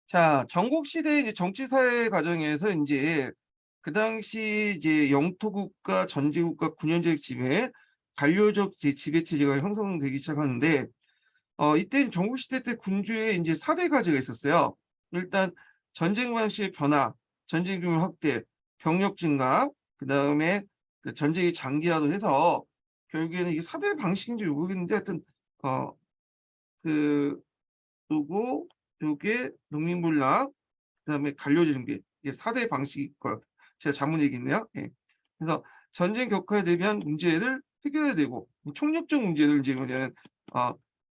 자, 전국 시대 이제 정치 사회 과정에서 이제 그 당시 이제 영토국가, 전제국가, 군현제적 지배, 관료적 지배 체제가 형성되기 시작하는데, 이때 전국 시대 때 군주에 이제 4대 가지가 있었어요. 일단 전쟁 방식의 변화, 전쟁 규모 확대, 병력 증가, 그 다음에 그 전쟁이 장기화도 해서 결국에는 이게 4대 방식인지 모르겠는데 하여튼 그 요거 요게 농민몰락, 그다음에 관료제 정비, 이게 4대 방식일 것 같아요. 제가 잘못 얘기했네요. 예. 그래서 전쟁 격화에 대비한 문제를 해결해야 되고, 총력적 문제를 이제 뭐냐면 어,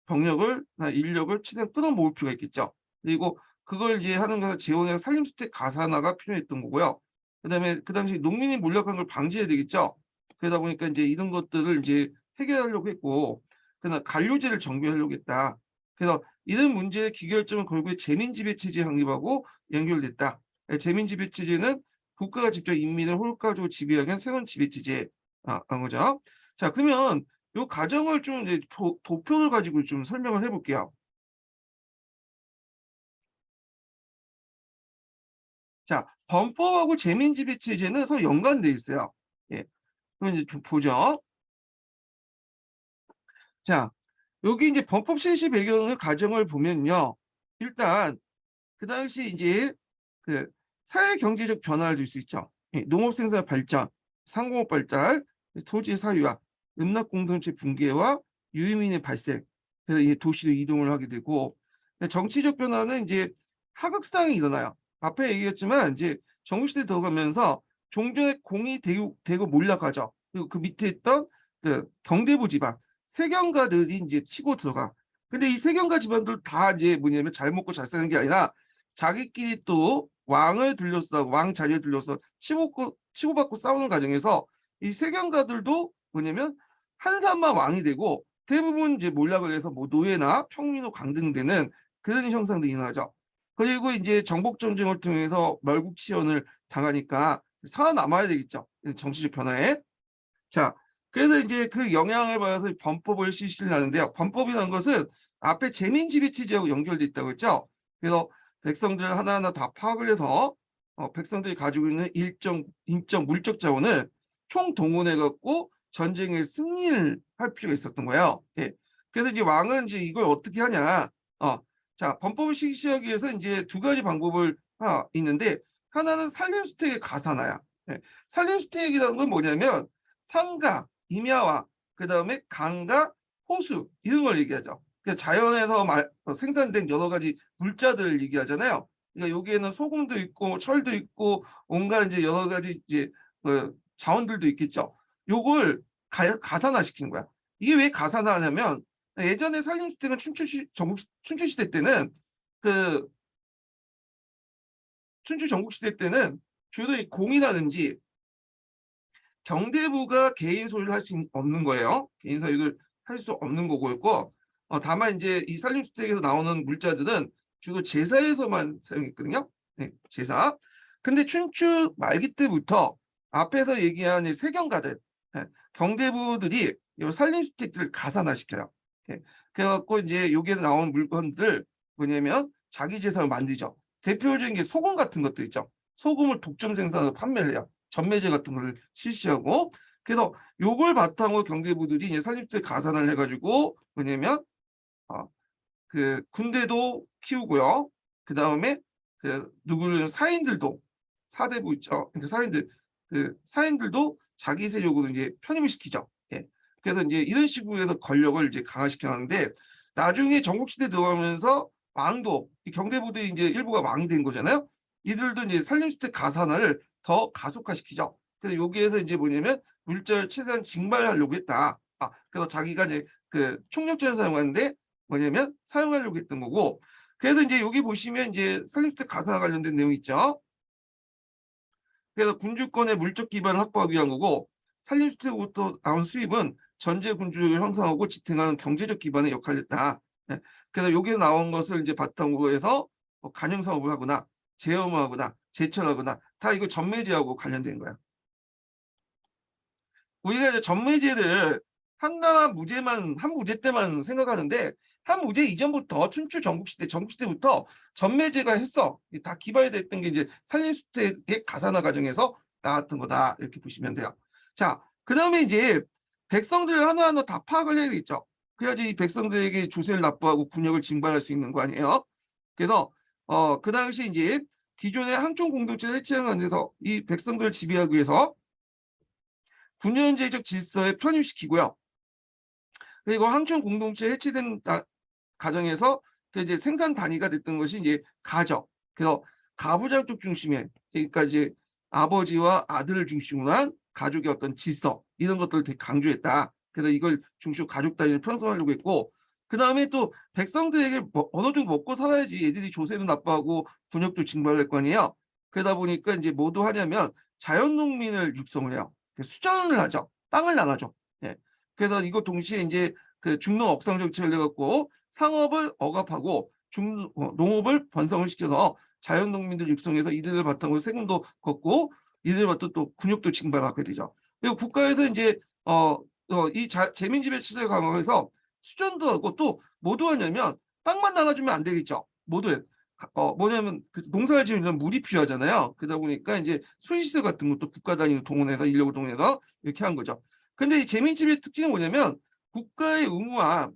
병력을 인력을 최대한 끌어모을 필요가 있겠죠. 그리고 그걸 이제 하는 것은 재원의 살림수택 가산화가 필요했던 거고요. 그다음에 그 당시 농민이 몰락한 걸 방지해야 되겠죠. 그러다 보니까 이제 이런 것들을 이제 해결하려고 했고, 그러나 관료제를 정비하려고 했다. 그래서 이런 문제의 기결점은 결국에 재민지배체제 확립하고 연결됐다. 재민지배체제는 국가가 직접 인민을 효과적으로 지배하기 위한 새로운 지배체제 한 거죠. 자, 그러면 이 과정을 좀 이제 도표를 가지고 좀 설명을 해볼게요. 자, 범법하고 재민지배체제는 서로 연관돼 있어요. 예, 그럼 이제 좀 보죠. 자, 여기 이제 범법 실시 배경의 과정을 보면요. 일단 그 당시 이제 그 사회 경제적 변화를 줄 수 있죠. 예, 농업 생산 발전, 상공업 발달, 토지 사유화, 음락 공동체 붕괴와 유의민의 발생. 그래서 이제 도시로 이동을 하게 되고, 정치적 변화는 이제 하극상이 일어나요. 앞에 얘기했지만 이제 정부시대 들어가면서 종전의 공이 되고 몰락하죠. 그리고 그 밑에 있던 그 경대부 집안 세경가들이 이제 치고 들어가. 근데 이 세경가 집안들 다 이제 뭐냐면 잘 먹고 잘 사는 게 아니라 자기끼리 또 왕을 둘러싸고 왕 자리를 둘러서 치고받고 싸우는 과정에서 이 세경가들도 뭐냐면 한산만 왕이 되고 대부분 이제 몰락을 해서 뭐 노예나 평민으로 강등되는 그런 형상들이 일어나죠. 그리고 이제 정복 전쟁을 통해서 멸국치연을 당하니까 살아남아야 되겠죠. 정치적 변화에. 자, 그래서 이제 그 영향을 받아서 범법을 실시를 하는데요. 범법이라는 것은 앞에 재민지배체제하고 연결돼 있다고 했죠. 그래서 백성들 하나하나 다 파악을 해서 백성들이 가지고 있는 일정 인적 물적 자원을 총동원해 갖고 전쟁에 승리를 할 필요가 있었던 거예요. 예. 그래서 이제 왕은 이제 이걸 어떻게 하냐? 자, 범법을 실시하기 위해서 이제 두 가지 방법을 있는데, 하나는 산림수택의 가산화야. 예. 산림수택이라는 건 뭐냐면 산가, 임야와 그다음에 강과 호수 이런 걸 얘기하죠. 그러니까 자연에서 생산된 여러 가지 물자들을 얘기하잖아요. 그러니까 여기에는 소금도 있고 철도 있고 온갖 이제 여러 가지 이제 자원들도 있겠죠. 요걸 가산화시키는 거야. 이게 왜 가산화하냐면 예전에 산림수택은 춘추시대 때는 그 춘추 전국시대 때는 주로 이 공이라든지 경대부가 개인 소유를 할 수 없는 거예요. 개인 소유를 할 수 없는 거고요. 다만 이제 이 산림주택에서 나오는 물자들은 주로 제사에서만 사용했거든요. 네, 제사. 근데 춘추 말기 때부터 앞에서 얘기한 세경가들, 경대부들이 이 산림주택들을 가산화시켜요. 그래갖고 이제 여기에 나오는 물건들 뭐냐면 자기 재산을 만들죠. 대표적인 게 소금 같은 것도 있죠. 소금을 독점 생산해서 판매를 해요. 전매제 같은 걸 실시하고, 그래서 요걸 바탕으로 경제부들이 이제 산림수에 가산을 해가지고 뭐냐면 그 군대도 키우고요. 그 다음에 그 누구를 사인들도 사대부 있죠. 그러니까 사인들 그 사인들도 자기 세력으로 이제 편입을 시키죠. 예. 그래서 이제 이런 식으로 해서 권력을 이제 강화시켰는데, 나중에 전국시대 들어가면서 왕도 이 경대부들이 이제 일부가 왕이 된 거잖아요. 이들도 이제 산림주택 가산화를 더 가속화시키죠. 그래서 여기에서 이제 뭐냐면 물자를 최대한 증발하려고 했다. 그래서 자기가 이제 그 총력전을 사용하는데 뭐냐면 사용하려고 했던 거고, 그래서 이제 여기 보시면 이제 산림주택 가산화 관련된 내용이 있죠. 그래서 군주권의 물적 기반을 확보하기 위한 거고, 산림주택으로부터 나온 수입은 전제 군주를 형성하고 지탱하는 경제적 기반의 역할을 했다. 네. 그래서 여기에 나온 것을 이제 바탕으로 해서 간영 사업을 하거나 제염하거나 제철하거나 다 이거 전매제하고 관련된 거야. 우리가 이제 전매제를 한 무제 때만 생각하는데 한무제 이전부터 춘추 전국시대부터 전매제가 했어. 다 기발됐던 게 이제 산림수택의 가산화 과정에서 나왔던 거다. 이렇게 보시면 돼요. 자, 그다음에 이제 백성들 하나하나 다 파악을 해야 되겠죠. 그래야지 이 백성들에게 조세를 납부하고 군역을 징발할 수 있는 거 아니에요. 그래서 그 당시 이제 기존의 항촌 공동체를 해체하는 과정에서 이 백성들을 지배하기 위해서 군연제적 질서에 편입시키고요. 그리고 항촌 공동체 해체된 가정에서 그 이제 생산 단위가 됐던 것이 이제 가정. 그래서 가부장적 중심의, 그러니까 이제 아버지와 아들을 중심으로 한 가족의 어떤 질서 이런 것들을 되게 강조했다. 그래서 이걸 중심으로 가족 단위를 편성하려고 했고, 그 다음에 또 백성들에게 어느 정도 먹고 살아야지 얘들이 조세도 납부하고 군역도 징발할 거 아니에요. 그러다 보니까 이제 뭐도 하냐면 자연농민을 육성을 해요. 수전을 하죠. 땅을 나눠줘. 예. 그래서 이거 동시에 이제 그 중농 억상 정책을 내갖고 상업을 억압하고 농업을 번성을 시켜서 자연농민들 육성해서 이들을 바탕으로 세금도 걷고 이들을 바탕 또 군역도 징발하게 되죠. 그리고 국가에서 이제 이 재민지배 체제를 강화해서 수전도 하고 또 뭐도 하냐면 땅만 나눠주면 안 되겠죠. 뭐도 뭐냐면 그 농사를 지으려면 물이 필요하잖아요. 그러다 보니까 이제 수시설 같은 것도 국가 단위로 동원해서 인력을 동원해서 이렇게 한 거죠. 근데 이 재민지배 특징은 뭐냐면 국가의 의무와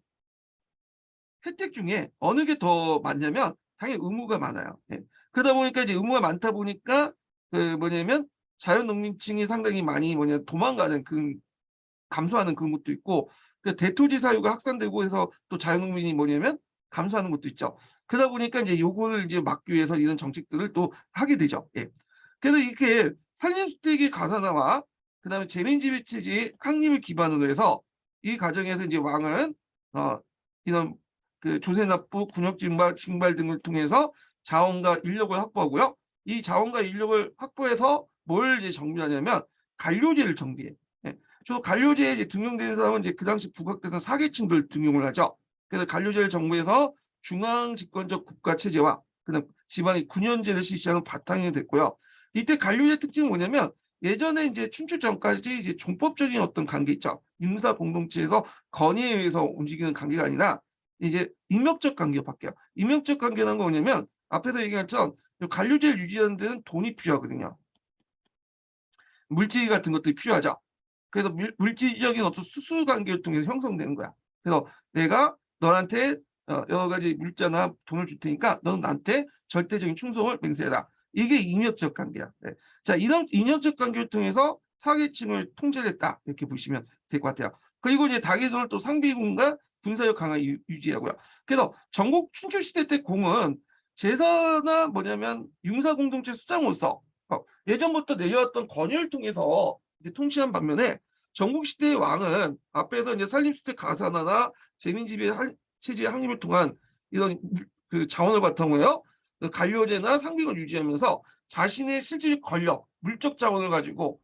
혜택 중에 어느 게 더 많냐면 당연히 의무가 많아요. 예. 그러다 보니까 이제 의무가 많다 보니까 그 뭐냐면 자연농민층이 상당히 많이 도망가는 그 감소하는 그런 것도 있고 그 대토지 사유가 확산되고 해서 또 자연농민이 뭐냐면 감소하는 것도 있죠. 그러다 보니까 이제 요거를 이제 막기 위해서 이런 정책들을 또 하게 되죠. 예. 그래서 이렇게 산림수택의 가산화와 그다음에 재민지배체제의 확립을 기반으로 해서 이 과정에서 이제 왕은 이런 그 조세 납부, 군역 징발 등을 통해서 자원과 인력을 확보하고요. 이 자원과 인력을 확보해서 뭘 이제 정비하냐면 관료제를 정비해. 예. 저 관료제에 이제 등용된 사람은 이제 그 당시 부각되던 사계층들 등용을 하죠. 그래서 관료제를 정부해서 중앙 집권적 국가 체제와 그다음 지방의 군연제를 실시하는 바탕이 됐고요. 이때 관료제 특징은 뭐냐면 예전에 이제 춘추 전까지 이제 종법적인 어떤 관계 있죠. 융사 공동체에서 건의에 의해서 움직이는 관계가 아니라 이제 임역적 관계가 바뀌어요. 임역적 관계는 뭐냐면 앞에서 얘기한 것처럼 관료제를 유지하는 데는 돈이 필요하거든요. 물질 같은 것들이 필요하죠. 그래서 물질적인 어떤 수수 관계를 통해서 형성되는 거야. 그래서 내가 너한테 여러 가지 물자나 돈을 줄 테니까 너는 나한테 절대적인 충성을 맹세해라. 이게 인역적 관계야. 네. 자, 이런 인역적 관계를 통해서 사계층을 통제를 했다. 이렇게 보시면 될 것 같아요. 그리고 이제 다계도를 또 상비군과 군사력 강화 유지하고요. 그래서 전국 춘추시대 때 공은 제사나 뭐냐면 융사공동체 수장으로서 예전부터 내려왔던 권유를 통해서 이제 통치한 반면에 전국시대의 왕은 앞에서 이제 산림수택 가산화나 재민지배 체제의 확립을 통한 이런 그 자원을 바탕으로요. 그 관료제나 상비를 유지하면서 자신의 실질적 권력, 물적 자원을 가지고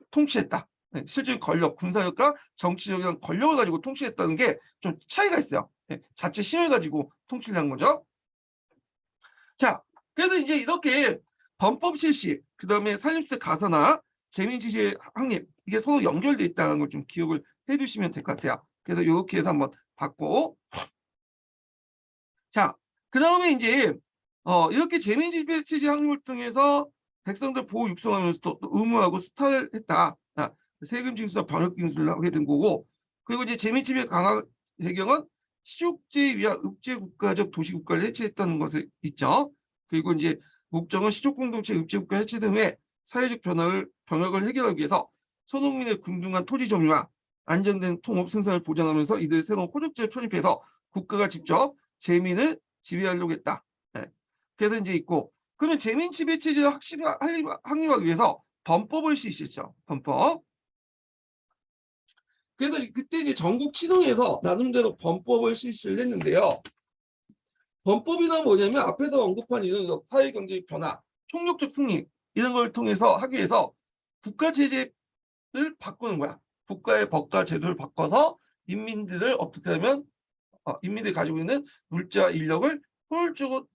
통치했다. 네, 실질적 권력, 군사력과 정치적인 권력을 가지고 통치했다는 게 좀 차이가 있어요. 네, 자체 힘을 가지고 통치를 한 거죠. 자, 그래서 이제 이렇게 범법 실시, 그다음에 산림수택 가산화, 재민지시의 확립 이게 서로 연결돼 있다는 걸 좀 기억을 해두시면 될 것 같아요. 그래서 이렇게 해서 한번 봤고, 자, 그다음에 이제 이렇게 재민지배체제 확립을 통해서 백성들 보호 육성하면서 또 의무하고 수탈을 했다. 세금 징수나 병역 징수를 하게 된 거고, 그리고 이제 재민지배 강화 배경은 시족제 위한 읍제 국가적 도시 국가를 해체했다는 것이 있죠. 그리고 이제 목적은 시족 공동체 읍제 국가 해체 등의 사회적 병역을 해결하기 위해서 소농민의 균등한 토지 점유와 안정된 통업 생산을 보장하면서 이들 새로운 호적제를 편입해서 국가가 직접 재민을 지배하려고 했다. 네. 그래서 이제 있고 그러면 재민 지배 체제를 확실히 확립하기 위해서 범법을 실시했죠. 범법. 그래서 그때 이제 전국 시동에서 나름대로 범법을 실시를 했는데요. 범법이란 뭐냐면 앞에서 언급한 이런 사회경제 변화, 총력적 승리 이런 걸 통해서 하기 위해서 국가 체제를 바꾸는 거야. 국가의 법과 제도를 바꿔서 인민들을 어떻게 하면 인민들이 가지고 있는 물자 인력을 효율적으로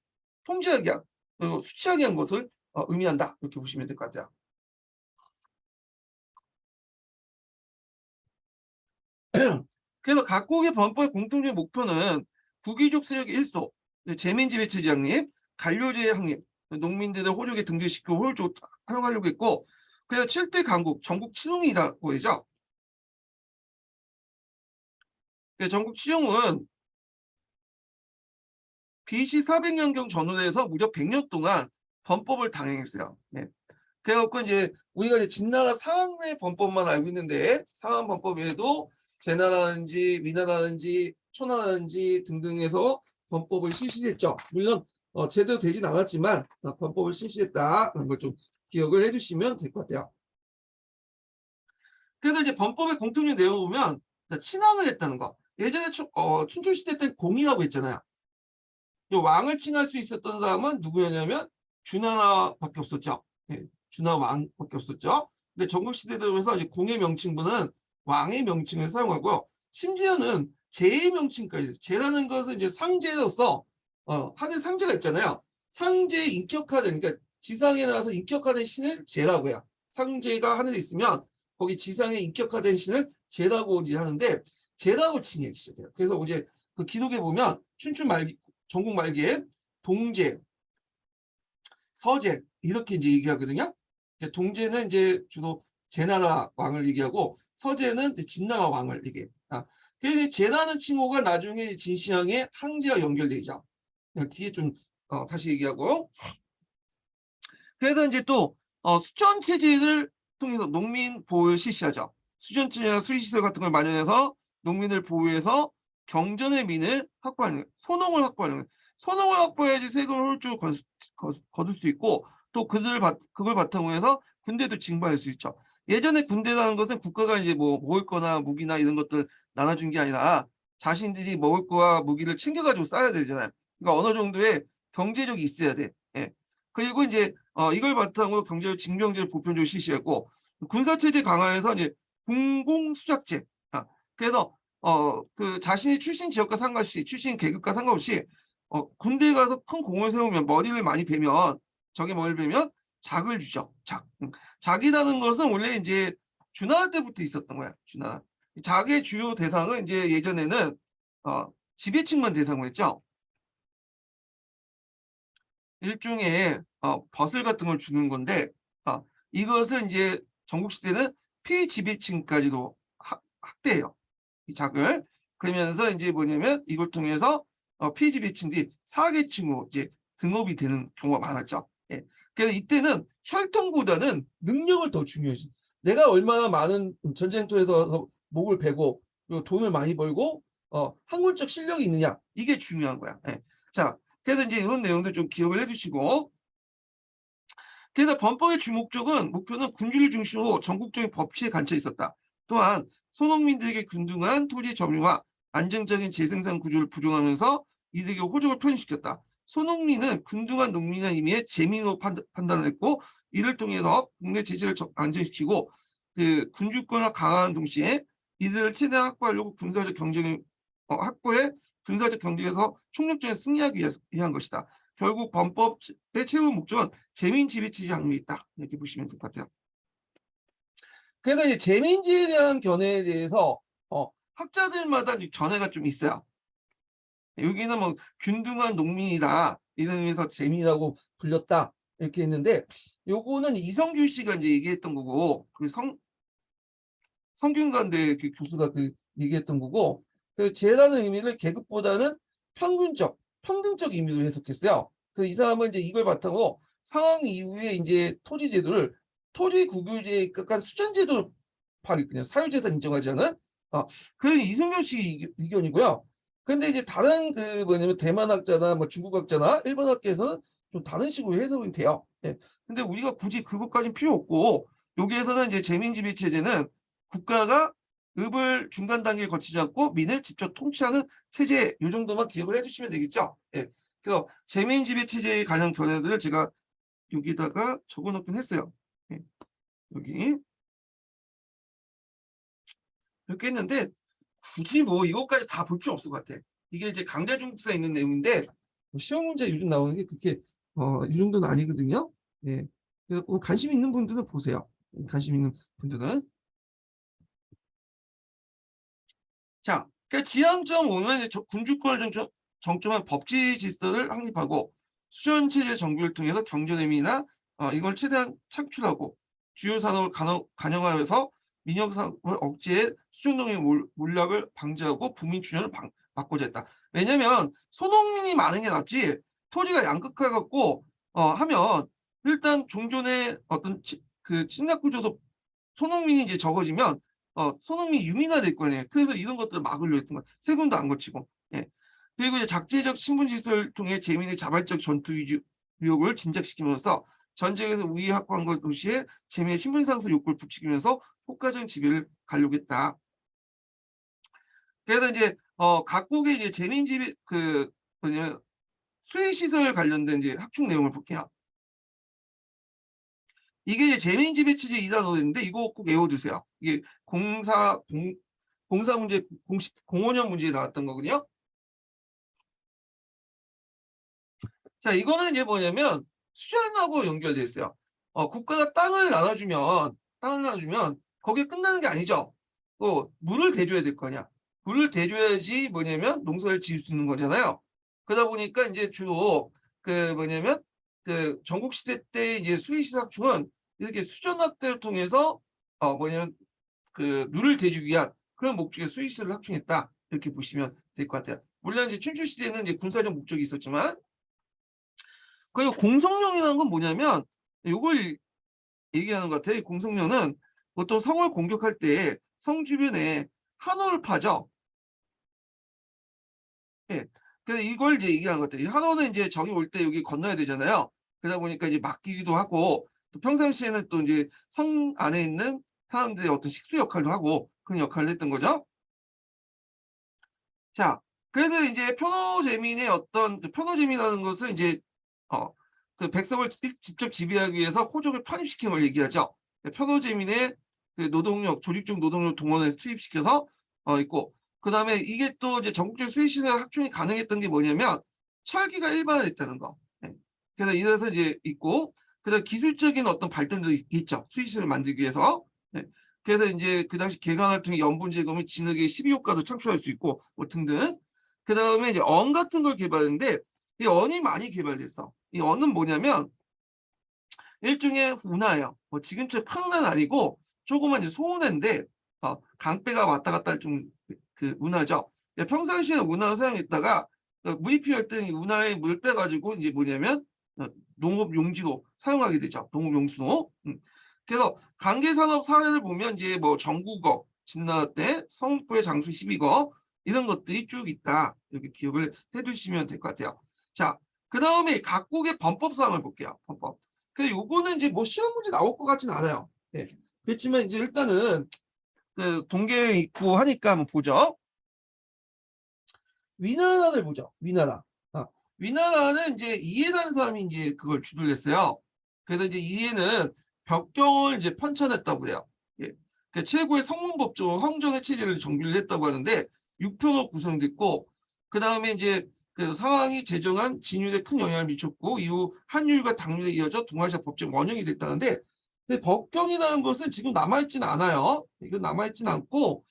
통제하게 한 그리고 수치하게 한 것을 의미한다. 이렇게 보시면 될 것 같아요. 그래서 각국의 범법의 공통적인 목표는 구기족 세력 일소, 재민지배체 장립, 관료제 확립, 농민들의 호족에 등재시키고 호족 활용하려고 했고, 그래서 7대 강국, 전국 치동이라고 하죠. 전국 치용은 BC 400년경 전후에서 무려 100년 동안 범법을 당행했어요. 네. 그래갖고 이제 우리가 이제 진나라 상의 범법만 알고 있는데 상한 범법 외에도 제나라든지 위나라든지 초나라든지 등등에서 범법을 실시했죠. 물론 제대로 되진 않았지만 범법을 실시했다는 걸 좀 기억을 해주시면 될 것 같아요. 그래서 이제 범법의 공통된 내용을 보면 친왕을 했다는 거. 예전에 춘추시대 때 공이라고 했잖아요. 이 왕을 칭할 수 있었던 사람은 누구였냐면 준하나밖에 없었죠. 예, 준하 왕밖에 없었죠. 근데 전국시대 들어오면서 이제 공의 명칭분은 왕의 명칭을 사용하고요. 심지어는 제의 명칭까지. 제라는 것은 이제 상제로서 하늘 상제가 있잖아요. 상제에 인격화된, 그러니까 지상에 나와서 인격화된 신을 제라고 해요. 상제가 하늘에 있으면 거기 지상에 인격화된 신을 제라고 하는데 제라고 칭해 시작해요. 그래서 이제 그 기록에 보면 춘추 말기 전국 말기에 동제, 서제 이렇게 이제 얘기하거든요. 동제는 이제 주로 제나라 왕을 얘기하고 서제는 진나라 왕을 얘기해요. 그래서 제라는 칭호가 나중에 진시황의 항제와 연결되죠. 뒤에 좀 다시 얘기하고. 그래서 이제 또 수천 체제를 통해서 농민 보호를 실시하죠. 수전체나 수의시설 같은 걸 마련해서 농민을 보호해서 경전의 민을 확보하는, 소농을 확보하는 거예요. 소농을 확보해야지 세금을 홀쭉 거둘 수 있고 또 그걸 바탕으로 해서 군대도 징발할 수 있죠. 예전에 군대라는 것은 국가가 이제 뭐 먹을 거나 무기나 이런 것들 나눠준 게 아니라 자신들이 먹을 거와 무기를 챙겨가지고 싸야 되잖아요. 그러니까 어느 정도의 경제력이 있어야 돼. 예. 그리고 이제 이걸 바탕으로 경제적 징병제를 보편적으로 실시했고 군사체제 강화해서 이제 공공수작제. 그래서 그 자신의 출신 지역과 상관없이 출신 계급과 상관없이 군대에 가서 큰 공을 세우면 머리를 많이 베면 적의 머리를 베면 작을 주죠. 작. 작이라는 것은 원래 이제 주나라 때부터 있었던 거야. 주나라. 작의 주요 대상은 이제 예전에는 지배층만 대상으로 했죠. 일종의 벗을 같은 걸 주는 건데 이것을 이제 전국시대는 피지배층까지도 학대해요. 이 작을. 그러면서 이제 뭐냐면 이걸 통해서 피지배층들이 사계층으로 이제 등업이 되는 경우가 많았죠. 예. 그래서 이때는 혈통보다는 능력을 더 중요시. 내가 얼마나 많은 전쟁터에서 목을 베고 그리고 돈을 많이 벌고 학문적 실력이 있느냐 이게 중요한 거야. 예. 자, 그래서 이제 이런 내용들 좀 기억을 해주시고. 그래서 범법의 주목적은 목표는 군주를 중심으로 전국적인 법치에 갇혀 있었다. 또한 소농민들에게 균등한 토지 점유와 안정적인 재생산 구조를 부정하면서 이들에게 호적을 편입시켰다. 소농민은 균등한 농민의 의미에 재민으로 판단을 했고 이를 통해서 국내 제재를 안정시키고 그 군주권을 강화하는 동시에 이들을 최대한 확보하려고 군사적 경쟁을 확보해 군사적 경쟁에서 총력전에 승리하기 위한 것이다. 결국 범법의 최후 목적은 재민지배체제 장면이 있다. 이렇게 보시면 될 것 같아요. 그래서 이제 재민지에 대한 견해에 대해서 학자들마다 견해가 좀 있어요. 여기는 뭐 균등한 농민이다 이런 의미에서 재민이라고 불렸다 이렇게 했는데 요거는 이성균 씨가 이제 얘기했던 거고 그 성균관대 그 교수가 그 얘기했던 거고 그 재라는 의미를 계급보다는 평등적 의미로 해석했어요. 그래서 이 사람은 이제 이걸 바탕으로 상황 이후에 이제 토지 제도를 토지 국유제까지 수전제도를 파악했거든요. 사유재산 인정하지 않은. 그게 이승균 씨 의견이고요. 근데 이제 다른 그 뭐냐면 대만학자나 뭐 중국학자나 일본학계에서는 좀 다른 식으로 해석이 돼요. 예. 근데 우리가 굳이 그것까지는 필요 없고 여기에서는 이제 재민지배 체제는 국가가 읍을 중간 단계를 거치지 않고 민을 직접 통치하는 체제 이 정도만 기억을 해주시면 되겠죠. 예. 그래서 재민지배 체제에 관련 견해들을 제가 여기다가 적어놓긴 했어요. 예. 여기 이렇게 했는데 굳이 뭐 이것까지 다 볼 필요 없을 것 같아. 이게 이제 강자중국사에 있는 내용인데 뭐 시험 문제 요즘 나오는 게 그렇게 이 정도는 아니거든요. 예. 그래서 관심 있는 분들은 보세요. 관심 있는 분들은. 자, 그러니까 지향점 오면 이제 군주권을 좀 정점한 법치 질서를 확립하고 수전체제 정비를 통해서 경제내미나 이걸 최대한 창출하고 주요 산업을 간영하여서 민영 산업을 억제해 수준동의 몰락을 방지하고 국민 출연을 막고자 했다. 왜냐면 소농민이 많은 게 낫지 토지가 양극화해갖고 하면 일단 종전의 어떤 그 침략 구조도 소농민이 이제 적어지면 소농민이 유민화될 거 아니에요. 그래서 이런 것들을 막으려 했던 거예요. 세금도 안 거치고. 예. 그리고 이제 작제적 신분 질서를 통해 재민의 자발적 전투 의욕을 진작시키면서 전쟁에서 우위 확보한 것 동시에 재민의 신분 상승 욕구를 부추기면서 효과적인 지배를 가려겠다. 그래서 이제 각국의 이제 재민 지배 그 뭐냐 수혜 시설 관련된 이제 학축 내용을 볼게요. 이게 이제 재민 지배 체제 2단 논인데 이거 꼭 외워두세요. 이게 공사 문제 공식 05년 문제에 나왔던 거거든요. 자, 이거는 이제 뭐냐면 수전하고 연결돼 있어요. 국가가 땅을 나눠주면 거기에 끝나는 게 아니죠. 또 물을 대줘야 될 거냐. 물을 대줘야지 뭐냐면 농사를 지을 수 있는 거잖아요. 그러다 보니까 이제 주로 그 뭐냐면 그 전국 시대 때 이제 수의시삭충은 이렇게 수전 확대를 통해서 뭐냐면 그 누를 대주기 위한 그런 목적의 수의시를 확충했다. 이렇게 보시면 될 것 같아요. 물론 이제 춘추 시대는 이제 군사적 목적이 있었지만 그리고 공성령이라는 건 뭐냐면 이걸 얘기하는 것 같아요. 공성령은 보통 성을 공격할 때 성 주변에 한호를 파죠. 예. 그래서 이걸 이제 얘기하는 것 같아요. 한호는 이제 적이 올 때 여기 건너야 되잖아요. 그러다 보니까 이제 맡기기도 하고 또 평상시에는 또 이제 성 안에 있는 사람들의 어떤 식수 역할도 하고 그런 역할을 했던 거죠. 자, 그래서 이제 편호제민의 어떤 편호제민이라는 것을 이제 그 백성을 직접 지배하기 위해서 호족을 편입시키는 걸 얘기하죠. 편호제민의 그 노동력, 조직적 노동력 동원해서 투입시켜서 있고, 그 다음에 이게 또 이제 전국적 수의시설 확충이 가능했던 게 뭐냐면 철기가 일반화됐다는 거. 네. 그래서 이래서 이제 있고, 그다음 기술적인 어떤 발전도 있죠. 수의시설을 만들기 위해서. 네. 그래서 이제 그 당시 개간을 통해 염분 제거및 진흙의 12효과도 창출할 수 있고 뭐 등등. 그 다음에 이제 언 같은 걸 개발했는데 이 언이 많이 개발됐어. 이 언은 뭐냐면 일종의 운하예요. 뭐 지금처럼 큰 운하는 아니고 조그만 이제 소운하인데 강배가 왔다 갔다 할 좀 그 운하죠. 평상시에는 운하를 사용했다가 물이 필요할 때는 운하에 물 빼가지고 이제 뭐냐면 농업 용지로 사용하게 되죠. 농업 용수로. 그래서 관계산업 사례를 보면 이제 뭐 정국어, 진나라 때 성북부의 장수 12거 이런 것들이 쭉 있다. 이렇게 기억을 해두시면 될 것 같아요. 자, 그 다음에 각국의 범법 사항을 볼게요. 범법. 근데 요거는 이제 뭐 시험 문제 나올 것 같지는 않아요. 네. 그렇지만 이제 일단은 그 동계에 있고 하니까 한번 보죠. 위나라를 보죠. 위나라. 위나라는 이제 이해라는 사람이 이제 그걸 주도를 했어요. 그래서 이제 이해는 벽경을 이제 편찬했다고 해요. 예. 그 최고의 성문법조 황정의 체제를 정비를 했다고 하는데 6편으로 구성됐고 그 다음에 이제 그 상황이 제정한 진율에 큰 영향을 미쳤고 이후 한율과 당율에 이어져 동아시아 법적 원형이 됐다는데 근데 법경이라는 것은 지금 남아있지는 않아요. 이건 남아있지는 않고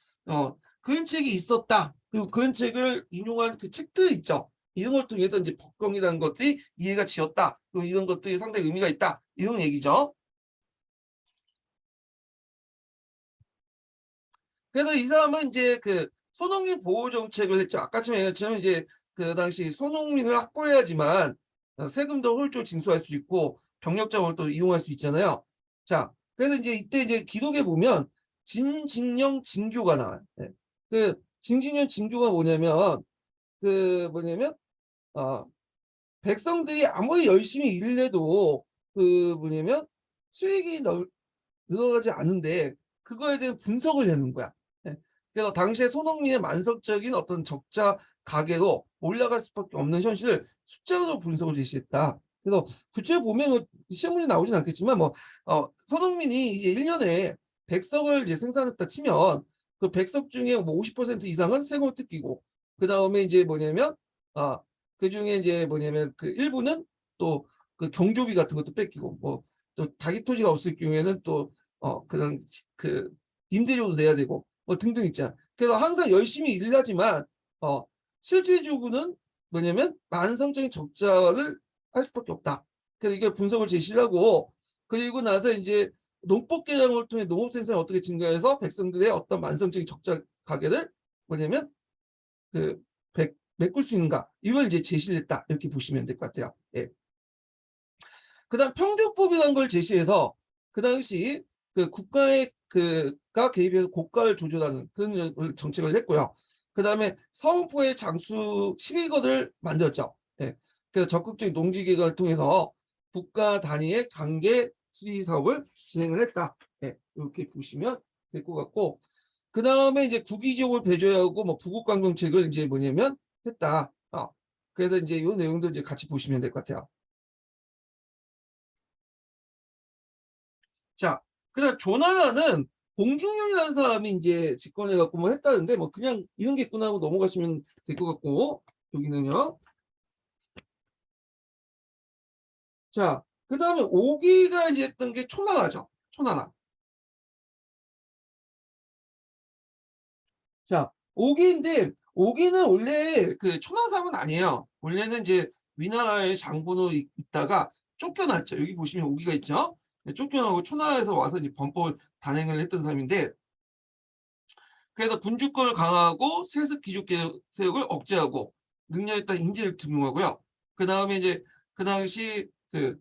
그런 책이 있었다. 그리고 그런 책을 인용한 그 책들 있죠. 이런 걸 통해서 이제 법경이라는 것들이 이해가 지었다. 그리고 이런 것들이 상당히 의미가 있다. 이런 얘기죠. 그래서 이 사람은 이제 그 손흥민 보호 정책을 했죠. 아까처럼 얘기했지만 이제 그 당시 손흥민을 확보해야지만 세금도 홀조 징수할 수 있고 병력 자원을 또 이용할 수 있잖아요. 자, 그래서 이제 이때 이제 기록에 보면 진징령 징교가 나와요. 네. 그 진징령 징교가 뭐냐면 어, 백성들이 아무리 열심히 일을 해도 그 뭐냐면 수익이 늘어나지 않은데 그거에 대한 분석을 하는 거야. 예. 그래서 당시에 손흥민의 만성적인 어떤 적자 가계로 올라갈 수밖에 없는 현실을 숫자로 분석을 제시했다. 그래서 구체적으로 보면 시험 문제 나오진 않겠지만 뭐 손흥민이 이제 1년에 100석을 이제 생산했다 치면 그 100석 중에 뭐 50% 이상은 세금을 뜯기고 그 다음에 이제 뭐냐면 그 중에 이제 뭐냐면 그 일부는 또 그 경조비 같은 것도 뺏기고 뭐 또 자기 토지가 없을 경우에는 또 그런 그 임대료도 내야 되고 뭐 등등 있잖아. 그래서 항상 열심히 일하지만 실질적으로는 뭐냐면 만성적인 적자를 할 수밖에 없다. 그래서 이게 분석을 제시를 하고 그리고 나서 이제 농법 개정을 통해 농업 생산을 어떻게 증가해서 백성들의 어떤 만성적인 적자 가계를 뭐냐면 그 메꿀 수 있는가 이걸 이제 제시를 했다 이렇게 보시면 될 것 같아요. 예. 그다음 평균법이라는 걸 제시해서 그 당시 그 국가의 그가 개입해서 고가를 조절하는 그런 정책을 했고요. 그다음에 사원포의 장수 10일거를 만들었죠. 예. 그래서 적극적인 농지 개혁을 통해서 국가 단위의 관계 수지 사업을 진행을 했다. 예. 이렇게 보시면 될 것 같고 그다음에 이제 구기적으로 배제하고 뭐 부국강 정책을 이제 뭐냐면 했다. 그래서 이제 이 내용들 이제 같이 보시면 될 것 같아요. 자, 그다음 조나단은 공중령이라는 사람이 이제 집권해 갖고 뭐 했다는데 뭐 그냥 이런 게 있구나 하고 넘어가시면 될 것 같고 여기는요. 자, 그다음에 오기가 이제 했던 게 초나라죠. 초나라. 자, 오기인데 오기는 원래 그 초나사람은 아니에요. 원래는 이제 위나라의 장군으로 있다가 쫓겨났죠. 여기 보시면 오기가 있죠. 네, 쫓겨나고 초나라에서 와서 이제 범법을 단행을 했던 사람인데 그래서 군주권을 강화하고 세습 귀족 세력을 억제하고 능력 있다 인재를 등용하고요. 그 다음에 이제 그 당시 그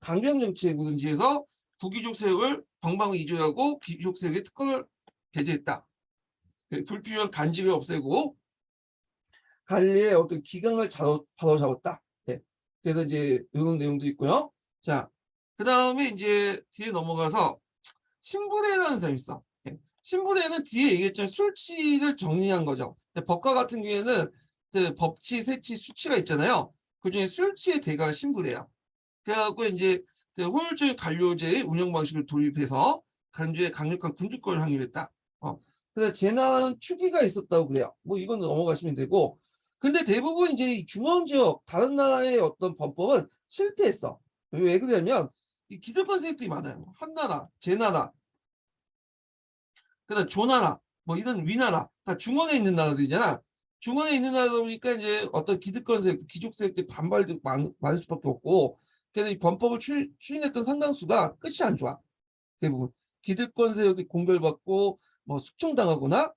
강경 정치에 의지해서 부귀족 세력을 방방을 이주하고 귀족 세력의 특권을 배제했다. 불필요한 간직을 없애고 관리의 어떤 기강을 바로 잡았다. 네. 그래서 이제 이런 내용도 있고요. 자, 그 다음에 이제 뒤에 넘어가서 신부대라는 사람이 있어. 예. 신부대는 뒤에 얘기했지만 술치를 정리한 거죠. 법과 같은 경우에는 그 법치, 세치, 수치가 있잖아요. 그중에 술치의 대가가 신부대야. 그래갖고 이제 그 혼혈적인 관료제의 운영 방식을 도입해서 간주에 강력한 군주권을 확립했다. 그래서 재난 추기가 있었다고 그래요. 뭐 이건 넘어가시면 되고. 근데 대부분 이제 중앙 지역 다른 나라의 어떤 범법은 실패했어. 왜 그러냐면 이 기득권 세력들이 많아요. 한나라, 제나라, 그다음 조나라, 뭐 이런 위나라 다 중원에 있는 나라들이잖아. 중원에 있는 나라다 보니까 이제 어떤 기득권 세력, 귀족 세력들 반발도 많을 수밖에 없고, 그래서 이 범법을 추진했던 상당수가 끝이 안 좋아. 대부분 기득권 세력이 공멸받고 뭐 숙청당하거나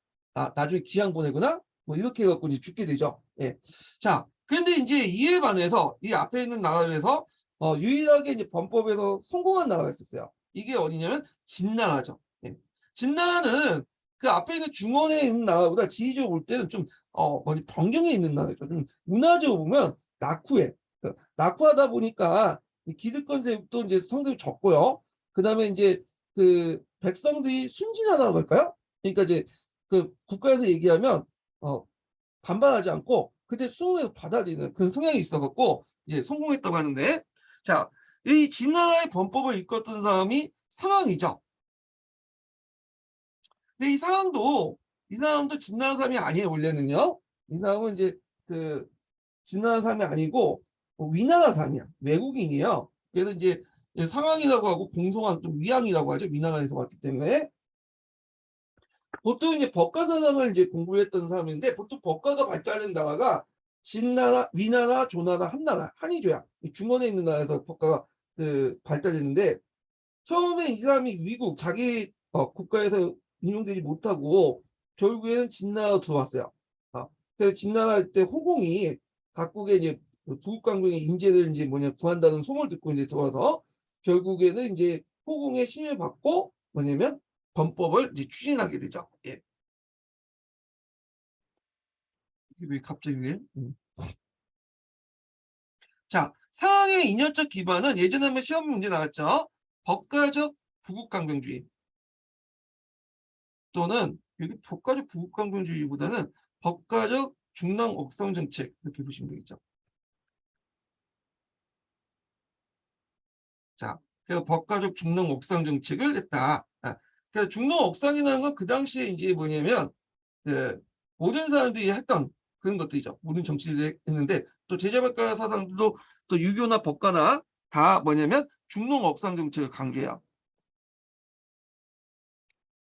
나중에 기양 보내거나 뭐 이렇게 해갖고 이제 죽게 되죠. 예. 자, 그런데 이제 이에 반해서 이 앞에 있는 나라에서 유일하게 이제 범법에서 성공한 나라가 있었어요. 이게 어디냐면 진나라죠. 예. 진나라는 그 앞에 있는 중원에 있는 나라보다 지리적으로 볼 때는 좀 뭐지 변경에 있는 나라죠. 좀 문화적으로 보면 낙후해. 낙후하다 보니까 기득권 세력도 이제 성적이 적고요. 그다음에 이제 그 백성들이 순진하다고 할까요? 그러니까 이제 그 국가에서 얘기하면 어, 반발하지 않고 그때 수능에서 받아들이는 그런 성향이 있어갖고 이제 성공했다고 하는데 자, 이 진나라의 범법을 이끌었던 사람이 상황이죠. 근데 이 사람도 진나라 사람이 아니에요. 원래는요. 이 사람은 이제 그 진나라 사람이 아니고 위나라 사람이야. 외국인이에요. 그래서 이제 상황이라고 하고 공송한 또 위양이라고 하죠. 위나라에서 왔기 때문에 보통 이제 법과 사상을 이제 공부했던 사람인데 보통 법과가 발달된 나라가 진나라, 위나라, 조나라, 한나라, 한이조야. 중원에 있는 나라에서 법과가 발달했는데 처음에 이 사람이 위국 자기 국가에서 인용되지 못하고 결국에는 진나라로 들어왔어요. 그래서 진나라 때 호공이 각국의 이제 부국강병의 인재를 이제 구한다는 소문을 듣고 이제 들어와서 결국에는 이제 호공의 신을 받고 뭐냐면 범법을 이제 추진하게 되죠. 예. 이게 왜 갑자기 왜? 자, 상황의 인연적 기반은 예전에 한번 시험 문제 나왔죠. 법가적 부국강병주의 또는 여기 법가적 부국강병주의보다는 법가적 중랑 억상 정책 이렇게 보시면 되겠죠. 자, 그래서 법가적 중랑 억상 정책을 했다. 그래서 중랑 억상이라는 건 그 당시에 이제 뭐냐면 그 모든 사람들이 했던 그런 것들이죠. 모든 정치들이 했는데 또 제자백과 사상들도 또 유교나 법가나 다 뭐냐면 중농 억상 정책을 강조해요.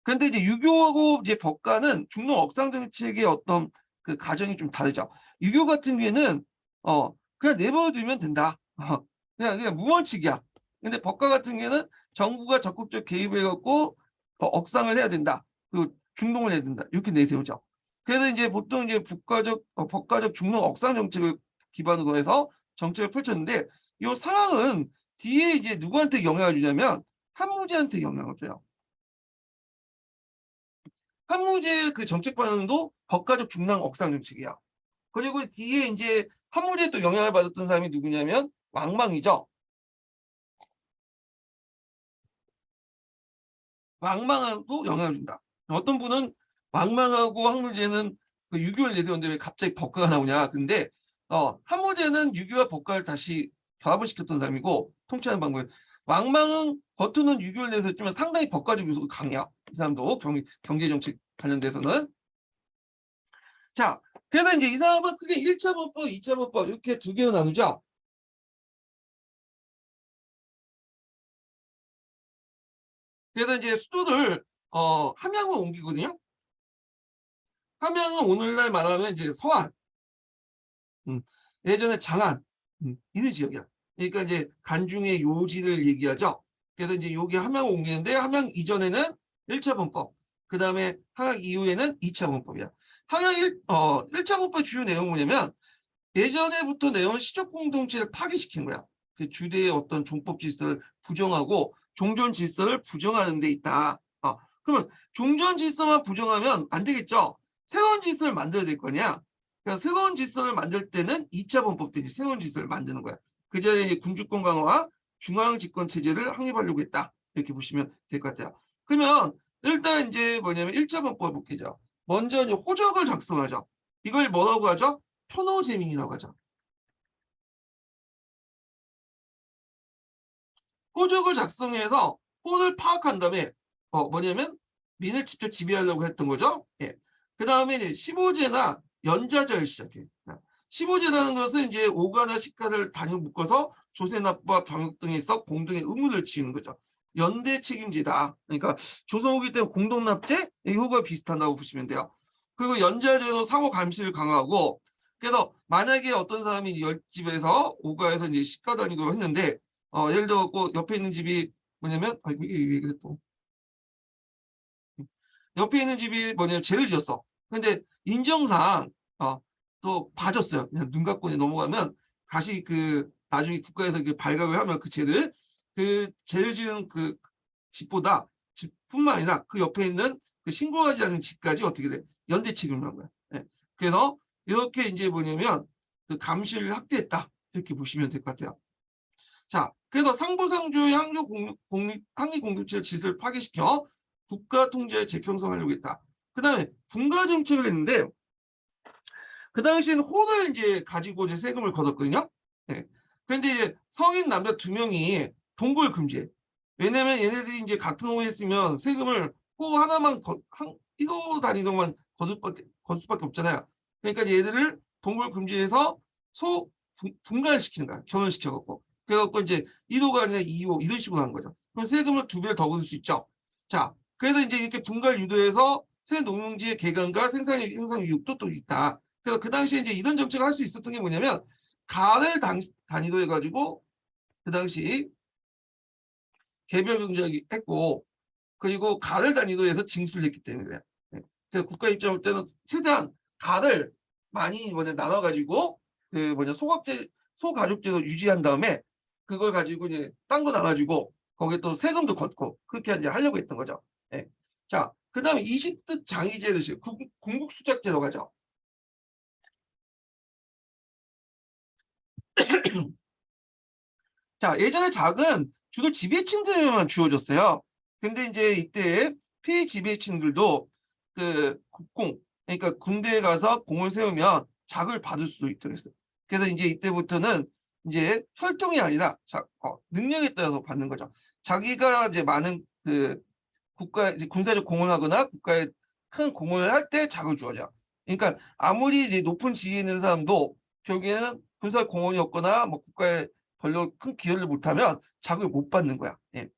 그런데 이제 유교하고 이제 법가는 중농 억상 정책의 어떤 그 가정이 좀 다르죠. 유교 같은 경우에는 그냥 내버려두면 된다. 그냥 무원칙이야. 근데 법과 같은 경우에는 정부가 적극적 개입해 갖고 억상을 해야 된다. 그 중동을 해야 된다. 이렇게 내세우죠. 그래서 이제 보통 이제 법과적 중동 억상 정책을 기반으로 해서 정책을 펼쳤는데 이 상황은 뒤에 이제 누구한테 영향을 주냐면 한무제한테 영향을 줘요. 한무제 그 정책 반응도 법과적 중랑 억상 정책이야. 그리고 뒤에 이제 한무제에 또 영향을 받았던 사람이 누구냐면 왕망이죠. 왕망하고 영향을 준다. 어떤 분은 왕망하고 한무제는 그 유교를 내세웠는데 왜 갑자기 법과가 나오냐. 근데 한무제는 유교와 법과를 다시 결합을 시켰던 사람이고 통치하는 방법이 왕망은 겉으로는 유교를 내세웠지만 상당히 법과적 요소가 강해요. 이 사람도 경제정책 관련돼서는. 자, 그래서 이제 이 사람은 크게 1차 범법, 2차 범법 이렇게 두 개로 나누죠. 그래서 이제 수도를 함양으로 옮기거든요. 함양은 오늘날 말하면 이제 서안, 예전에 장안, 이런 지역이야. 그러니까 이제 간중의 요지를 얘기하죠. 그래서 이제 여기 함양을 옮기는데 함양 이전에는 1차 범법, 그 다음에 함양 이후에는 2차 범법이야. 함양 1차 범법의 주요 내용은 뭐냐면 예전에부터 내온 시적 공동체를 파괴시킨 거야. 그 주대의 어떤 종법 질서를 부정하고 종전 질서를 부정하는 데 있다. 그러면 종전 질서만 부정하면 안 되겠죠. 새로운 질서를 만들어야 될 거냐. 그러니까 새로운 질서를 만들 때는 2차 범법 때 새로운 질서를 만드는 거야. 그 전에 이제 군주권 강화와 중앙 집권 체제를 확립하려고 했다. 이렇게 보시면 될 것 같아요. 그러면 일단 이제 뭐냐면 1차 범법을 볼게요. 먼저 이제 호적을 작성하죠. 이걸 뭐라고 하죠? 표노제민이라고 하죠. 호적을 작성해서 호를 파악한 다음에 뭐냐면 민을 직접 지배하려고 했던 거죠. 예. 그 다음에 이제 15제나 연자제를 시작해. 15제라는 것은 이제 오가나 식가를 단위 묶어서 조세납부와 병역 등에 있어 공동의 의무를 지우는 거죠. 연대 책임제다. 그러니까 조선후기 때문에 공동납제 이거가 비슷하다고 보시면 돼요. 그리고 연자제도 상호 감시를 강화하고 그래서 만약에 어떤 사람이 열집에서 오가에서 이제 식가 다니고 했는데 예를 들어 옆에 있는 집이 뭐냐면 이게 또 옆에 있는 집이 뭐냐면 죄를 지었어. 근데 인정상 또 봐줬어요. 그냥 눈 감고 넘어가면 다시 그 나중에 국가에서 그 발각을 하면 그 죄를 그 죄를 지은 그 집보다 집뿐만 아니라 그 옆에 있는 그 신고하지 않은 집까지 어떻게 돼? 연대 책임을 한 거야. 예. 그래서 이렇게 이제 뭐냐면 그 감시를 확대했다. 이렇게 보시면 될 것 같아요. 자, 그래서 상부상조의 항리공동체의 질서를 파괴시켜 국가 통제에 재평성하려고 했다. 그 다음에 군가 정책을 했는데 그 당시에는 호를 이제 가지고 이제 세금을 걷었거든요. 네. 그런데 이제 성인 남자 2명이 동거를 금지해. 왜냐면 얘네들이 이제 같은 호에 있으면 세금을 호 하나만 1호 단위로만 거둘 수밖에 없잖아요. 그러니까 얘들을 동거를 금지해서 분가를 시키는 거야. 결혼시켜갖고. 그래갖고 이제 1호가 아니라 2호 이런 식으로 하는 거죠. 그럼 세금을 2배를 더 거둘 수 있죠. 자, 그래서 이제 이렇게 분가를 유도해서 새 농용지의 개간과 생산 유익도 또 있다. 그래서 그 당시에 이제 이런 정책을 할 수 있었던 게 뭐냐면 가를 단위로 해가지고 그 당시 개별 경제를 했고 그리고 가를 단위로 해서 징수를 했기 때문에 그래요. 그래서 국가 입장을 때는 최대한 가를 많이 나눠가지고 그 소가족제도 유지한 다음에 그걸 가지고 이제 땅도 나눠주고 거기에 또 세금도 걷고 그렇게 이제 하려고 했던 거죠. 예. 자, 그 다음에 20득 장의제를 궁국수작제로 가죠. 자, 예전에 작은 주로 지배층들에만 주어졌어요. 근데 이제 이때 피지배층들도 그 국공, 그러니까 군대에 가서 공을 세우면 작을 받을 수도 있도록 했어요. 그래서 이제 이때부터는 이제 혈통이 아니라 능력에 따라서 받는 거죠. 자기가 이제 많은 그 이제 군사적 공헌을 하거나 국가에 큰 공헌을 할 때 작을 주어져. 그러니까 아무리 이제 높은 지위에 있는 사람도 결국에는 군사 공헌이 없거나 뭐 국가에 별로 큰 기여를 못하면 자격을 못 받는 거야. 예.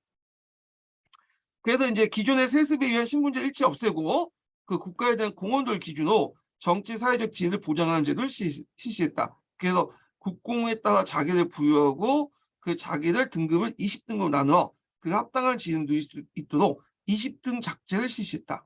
그래서 이제 기존의 세습에 의한 신분제 일체 없애고 그 국가에 대한 공헌들 기준으로 정치 사회적 지위를 보장하는 제도를 실시했다. 그래서 국공에 따라 자기를 부여하고 그 자기를 등급을 20등급으로 나누어 그 합당한 지위를 누릴 수 있도록 20등 작제를 실시했다.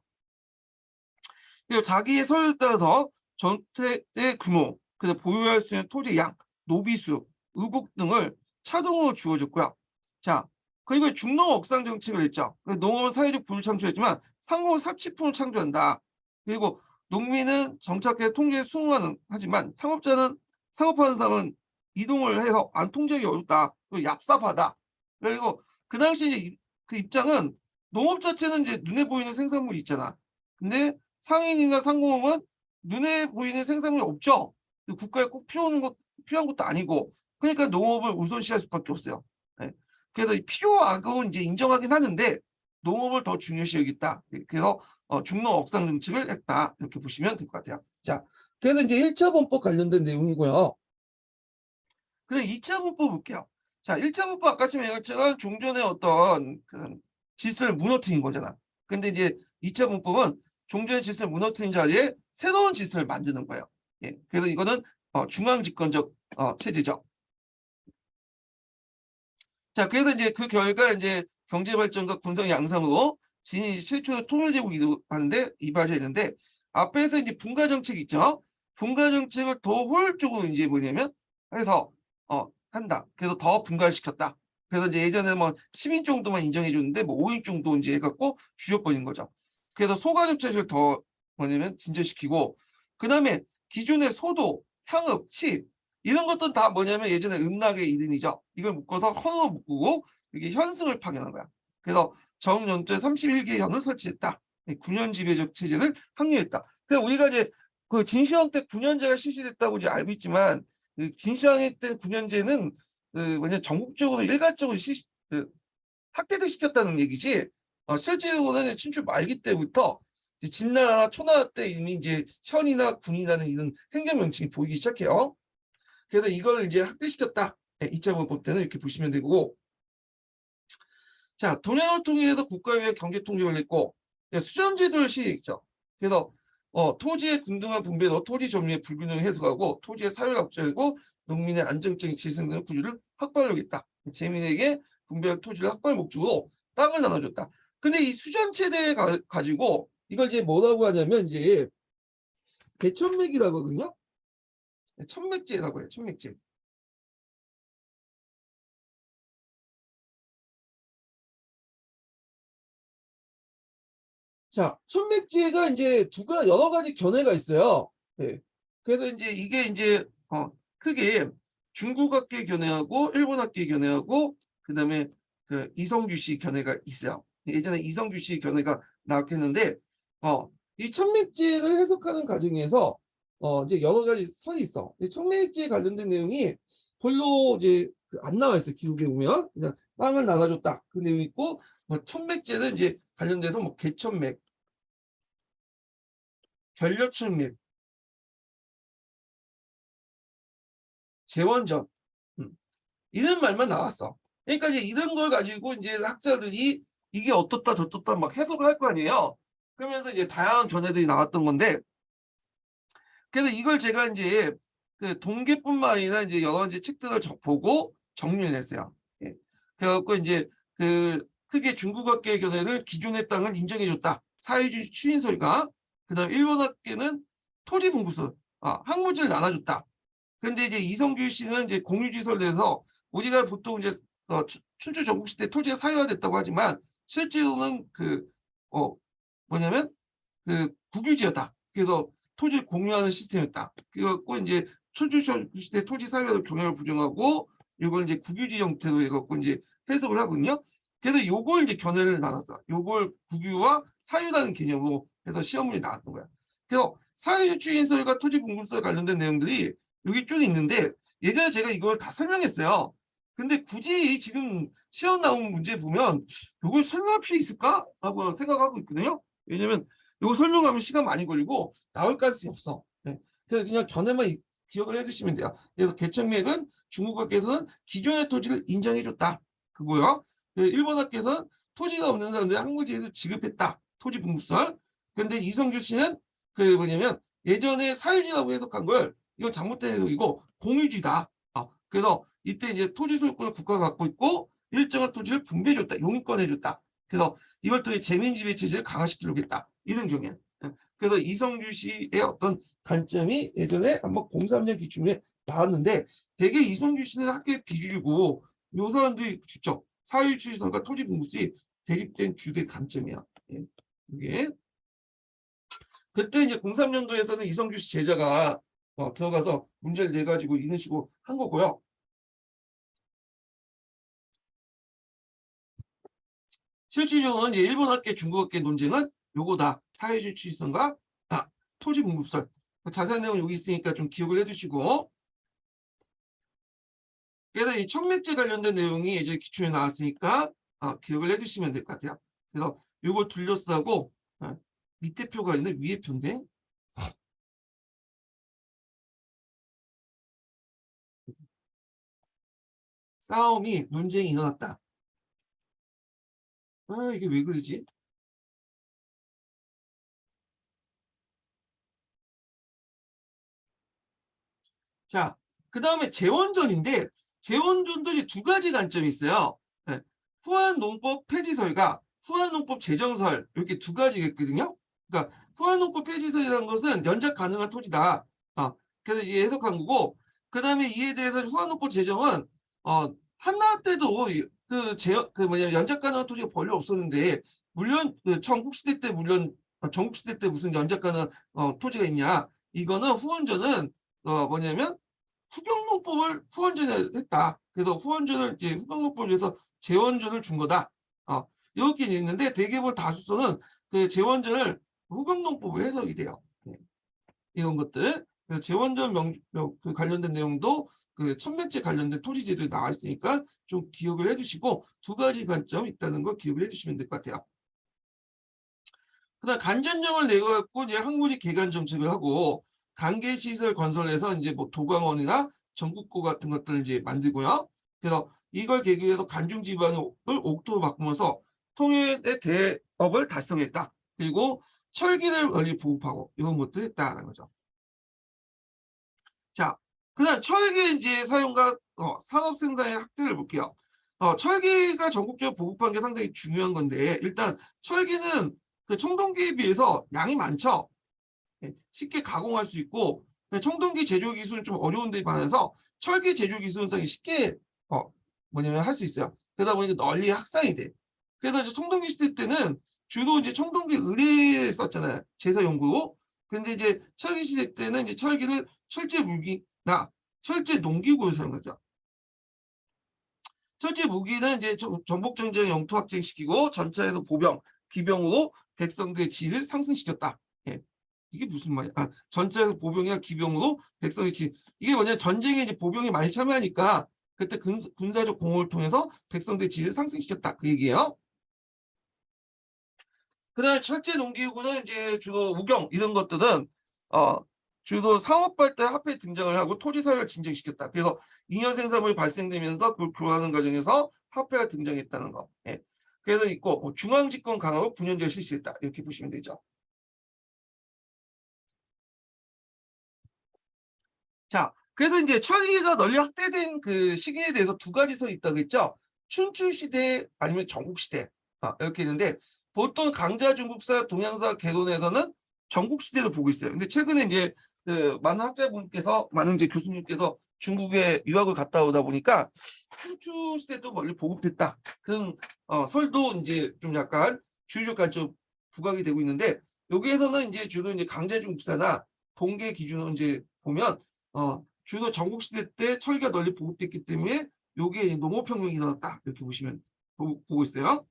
그리고 자기의 서열에 따라서 전택의 규모, 그다음 보유할 수 있는 토지의 양, 노비수, 의복 등을 차등으로 주어졌고요. 자, 그리고 중농 억상 정책을 했죠. 농업은 사회적 부를 창출했지만 상공은 사치품을 창조한다. 그리고 농민은 정착해 통제에 수긍하는 하지만 상업하는 사람은 이동을 해서 안 통제하기 어렵다. 그리고 얍삽하다. 그리고 그 당시 그 입장은 농업 자체는 이제 눈에 보이는 생산물이 있잖아. 근데 상인이나 상공업은 눈에 보이는 생산물이 없죠. 국가에 꼭 필요한 것도 아니고, 그러니까 농업을 우선시할 수밖에 없어요. 네. 그래서 필요하고 이제 인정하긴 하는데 농업을 더 중요시 여겼다. 그래서 중농 억상 정책을 했다. 이렇게 보시면 될 것 같아요. 자, 그래서 이제 1차 범법 관련된 내용이고요. 그래서 2차 범법 볼게요. 자, 1차 범법 아까 지금 얘기했지만 종전의 어떤 그 질서를 무너뜨린 거잖아. 근데 이제 2차 범법은 종전의 질서를 무너뜨린 자리에 새로운 질서를 만드는 거예요. 예. 그래서 이거는 중앙집권적 체제죠. 자, 그래서 이제 그 결과 이제 경제 발전과 군사 양상으로 진이 최초의 통일제국이 하는데 이바지했는데 앞에서 이제 분가 정책 있죠. 분가 정책을 더 효율적으로 이제 뭐냐면 해서 한다. 그래서 더 분가를 시켰다. 그래서 이제 예전에 뭐 10인 정도만 인정해 줬는데 뭐 5인 정도 이제 해갖고 줄여버린 거죠. 그래서 소가 정책을 더 뭐냐면 진전시키고 그다음에 기존의 소도, 향업, 치 이런 것들은 다 뭐냐면 예전에 음락의 이름이죠. 이걸 묶어서 헌으로 묶고 이게 현승을 파견한 거야. 그래서 정연도에 31개 현을 설치했다. 9년 지배적 체제를 확립했다. 그래서 우리가 이제 그 진시황 때 9년제가 실시됐다고 이제 알고 있지만 그 진시황 때 9년제는 그 뭐냐 전국적으로 일괄적으로 확대를 시켰다는 얘기지. 실제로는 춘추 말기 때부터 진나라 초나라 때 이미 이제 현이나 군이라는 이런 행정명칭이 보이기 시작해요. 그래서 이걸 이제 확대시켰다. 2차 범법 때는 이렇게 보시면 되고. 자, 도량을 통해서 국가의 경제 통제를 했고 수전제도를 시행했죠. 그래서 토지의 균등한 분배로 토지 점유의 불균형을 해소하고 토지의 사회를 확장하고 농민의 안정적인 재생 등 구조를 확보하려겠다. 재민에게 분배할 토지를 확보할 목적으로 땅을 나눠줬다. 근데 이 수전체대에 가지고 이걸 이제 뭐라고 하냐면 이제 대천맥이라고 하거든요. 천맥제라고 해요. 천맥제. 자, 천맥제가 이제 여러 가지 견해가 있어요. 네. 그래서 이제 이게 이제 크게 중국학계 견해하고 일본학계 견해하고 그다음에 그 이성규 씨 견해가 있어요. 예전에 이성규 씨 견해가 나왔겠는데 이 천맥제를 해석하는 과정에서 이제 여러 가지 선이 있어. 천맥제에 관련된 내용이 별로 이제 안 나와 있어요. 기록에 보면 그냥 땅을 나눠줬다 그 내용이 있고 뭐 천맥제는 이제 관련돼서 뭐 개천맥 결려층 및 재원전 이런 말만 나왔어. 그러니까 이제 이런 걸 가지고 이제 학자들이 이게 어떻다 저떻다 막 해석을 할 거 아니에요. 그러면서 이제 다양한 견해들이 나왔던 건데 그래서 이걸 제가 이제 그 동계뿐만 아니라 이제 여러 가지 책들을 보고 정리를 했어요. 예. 그래갖고 이제 그 크게 중국학계의 견해를 기존의 땅을 인정해줬다. 사회주의 추진설과 그다음 일본학계는 토지 분구설, 항무지를 나눠줬다. 근데 이제 이성규 씨는 이제 공유지설을 내서 우리가 보통 이제 춘추 전국시대 토지가 사유화됐다고 하지만 실제로는 뭐냐면 그 국유지였다. 그래서 토지를 공유하는 시스템이었다. 그래갖고 이제 춘추 전국시대 토지 사유화의 경향을 부정하고 이걸 이제 국유지 형태로 해갖고 이제 해석을 하거든요. 그래서 요걸 이제 견해를 나눴어. 요걸 국유와 사유라는 개념으로 해서 시험문이 나왔던 거야. 그래서 사유주의 추진설과 토지 분급설 관련된 내용들이 여기 쭉 있는데 예전에 제가 이걸 다 설명했어요. 근데 굳이 지금 시험 나온 문제 보면 이걸 설명할 필요 있을까? 하고 생각하고 있거든요. 왜냐면 이거 설명하면 시간 많이 걸리고 나올 가능성이 없어. 네. 그래서 그냥 견해만 기억을 해주시면 돼요. 그래서 개천맥은 중국학계에서는 기존의 토지를 인정해줬다. 그거요. 일본 학계에서는 토지가 없는 사람들 항무지에서 지급했다. 토지 분급설. 그런데 이성규 씨는 그 뭐냐면 예전에 사유지라고 해석한 걸 이건 잘못된 해석이고 공유지다. 그래서 이때 이제 토지 소유권을 국가가 갖고 있고 일정한 토지를 분배해줬다. 용인권해줬다. 그래서 이걸 통해 재민지배 체제를 강화시키려고 했다. 이런 경우에. 그래서 이성규 씨의 어떤 관점이 예전에 한번 03년 기준에 나왔는데 되게 이성규 씨는 학교의 비주류고 요 사람들이 주적 사유주의성과 토지 분부수에 대립된 주된 관점이야. 예. 이게 그때 이제 03년도에서는 이성규 씨 제자가 들어가서 문제를 내 가지고 이런 식으로 한 거고요. 실질적으로는 이제 일본 학계, 중국 학계 논쟁은 요거다. 사회주의 취지성과 토지 분급설. 자세한 내용은 여기 있으니까 좀 기억을 해두시고. 그래서 이 청맥제 관련된 내용이 이제 기출에 나왔으니까 기억을 해두시면 될 것 같아요. 그래서 요거 둘러싸고 밑에 표가 있는 위에 표인데 싸움이 논쟁이 일어났다. 이게 왜 그러지? 자, 그 다음에 재원전인데 재원전도 이제 두 가지 관점이 있어요. 네. 후한농법 폐지설과 후한농법 제정설 이렇게 두 가지겠거든요. 그러니까 후한농법 폐지설이라는 것은 연작 가능한 토지다. 그래서 이게 해석한 거고 그 다음에 이에 대해서 후한농법 제정은 한나 때도 그 뭐냐면 연작 가능한 토지가 별로 없었는데 물론 그 전국시대 때 물론 전국시대 때 무슨 연작 가능한 토지가 있냐? 이거는 후원전은 뭐냐면 후경농법을 후원전에 했다. 그래서 후원전을 이제 후경농법을 위해서 재원전을 준 거다. 이렇게 있는데 대개본 다수서는 그 재원전을 후경농법을 해석이 돼요. 네. 이런 것들. 그래서 재원전 그 관련된 내용도 그 천매제 관련된 토지제도에 나와 있으니까 좀 기억을 해주시고 두 가지 관점이 있다는 걸 기억을 해주시면 될 것 같아요. 그다음 간전령을 내갖고 이제 항문이 개간 정책을 하고 관계시설 건설해서 이제 뭐 도광원이나 전국고 같은 것들을 이제 만들고요. 그래서 이걸 계기로 해서 간중 지방을 옥토로 바꾸면서 통일의 대업을 달성했다. 그리고 철기를 널리 보급하고 이런 것도 했다는 거죠. 자, 그다음 철기 이제 사용과 산업 생산의 확대를 볼게요. 철기가 전국적으로 보급한 게 상당히 중요한 건데 일단 철기는 그 청동기에 비해서 양이 많죠. 쉽게 가공할 수 있고 청동기 제조 기술은 좀 어려운 데 반해서 철기 제조 기술은 쉽게 뭐냐면 할 수 있어요. 그러다 보니까 널리 확산이 돼. 그래서 이제 청동기 시대 때는 주로 이제 청동기 의뢰를 썼잖아요. 제사 용구로. 근데 이제 철기 시대 때는 이제 철기를 철제 무기나 철제 농기구로 사용하죠. 철제 무기는 이제 전복전쟁 영토 확장시키고 전차에서 보병, 기병으로 백성들의 지위를 상승시켰다. 예. 이게 무슨 말이야? 전차에서 보병이나 기병으로 백성의 지 이게 뭐냐면 전쟁에 이제 보병이 많이 참여하니까 그때 군사적 공헌을 통해서 백성들의 지위를 상승시켰다. 그 얘기예요. 그다음에 철제 농기구는 이제 주로 우경 이런 것들은 어 주로 상업 발달 화폐 등장을 하고 토지 사회를 진정시켰다. 그래서 잉여 생산물이 발생되면서 그걸 교환하는 과정에서 화폐가 등장했다는 거. 예. 그래서 있고 중앙 집권 강화로 9년제 실시했다. 이렇게 보시면 되죠. 자, 그래서 이제 철기가 널리 확대된 그 시기에 대해서 두 가지 설이 있다고 했죠. 춘추 시대 아니면 전국 시대 이렇게 있는데 보통 강자 중국사 동양사 개론에서는 전국 시대를 보고 있어요. 근데 최근에 이제 그 많은 학자분께서 많은 이제 교수님께서 중국에 유학을 갔다 오다 보니까 춘추 시대도 멀리 보급됐다. 그런 설도 이제 좀 약간 주류적 관점 부각이 되고 있는데 여기에서는 이제 주로 이제 강자 중국사나 동계 기준으로 이제 보면 주로 전국시대 때 철기가 널리 보급됐기 때문에 요게 농업혁명이 일어났다. 이렇게 보시면 보고 있어요.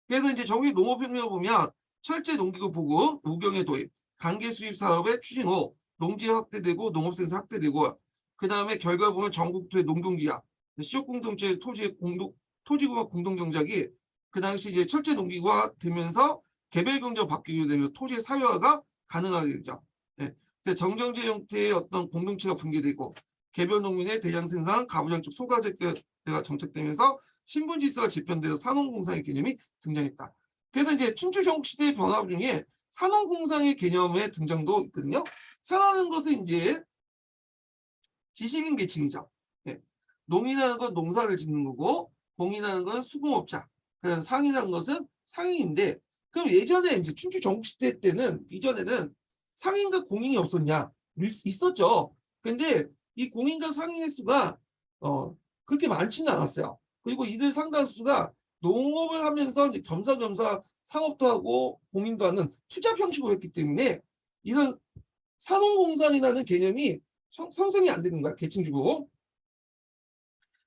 그래서 이제 정기 농업혁명을 보면 철제 농기구 보급, 우경의 도입, 관계 수입 사업의 추진 후 농지 확대되고 농업생산 확대되고 그 다음에 결과 보면 전국토의 농경지역, 시족공동체 토지구역 공동경작이 그 당시 이제 철제 농기구가 되면서 개별경제가 바뀌게 되면서 토지의 사회화가 가능하게 되죠. 네. 정경제 형태의 어떤 공동체가 붕괴되고 개별 농민의 대량 생산, 가부장적 소가제가 정착되면서 신분 질서가 재편되어 산업공사의 개념이 등장했다. 그래서 이제 춘추 전국 시대의 변화 중에 산업공상의 개념의 등장도 있거든요. 산하는 것은 이제 지식인 계층이죠. 예. 농이라는 건 농사를 짓는 거고, 공이라는 건 수공업자. 그래서 상이라는 것은 상인인데, 그럼 예전에 이제 춘추 전국시대 때는, 이전에는 상인과 공인이 없었냐? 있었죠. 근데 이 공인과 상인의 수가 그렇게 많지는 않았어요. 그리고 이들 상당수가 농업을 하면서 이제 겸사겸사 상업도 하고 공인도 하는 투잡 형식으로 했기 때문에 이런 산업공상이라는 개념이 형성이 안 되는 거야, 계층주고.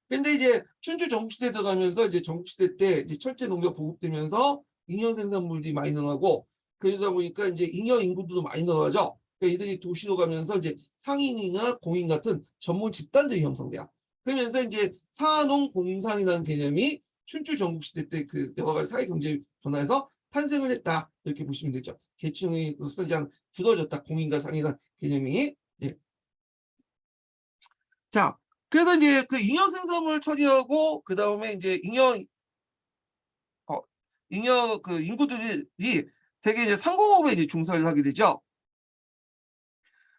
근데 이제 춘추 전국시대 들어가면서 이제 전국시대 때 이제 철제 농업 보급되면서 잉여 생산물들이 많이 늘어나고, 그러다 보니까 이제 잉여 인구도 많이 늘어나죠. 그러니까 이들이 도시로 가면서 이제 상인이나 공인 같은 전문 집단들이 형성돼요. 그러면서 이제 산농공상이라는 개념이 춘추 전국시대 때 그 여러 가지 사회 경제 변화에서 탄생을 했다, 이렇게 보시면 되죠. 계층이 그냥 굳어졌다, 공인과 상인이라는 개념이. 예. 자, 그래서 이제 그 잉여 생산물 처리하고 그 다음에 이제 어, 잉여 그 인구들이 되게 이제 상공업에 이제 종사를 하게 되죠.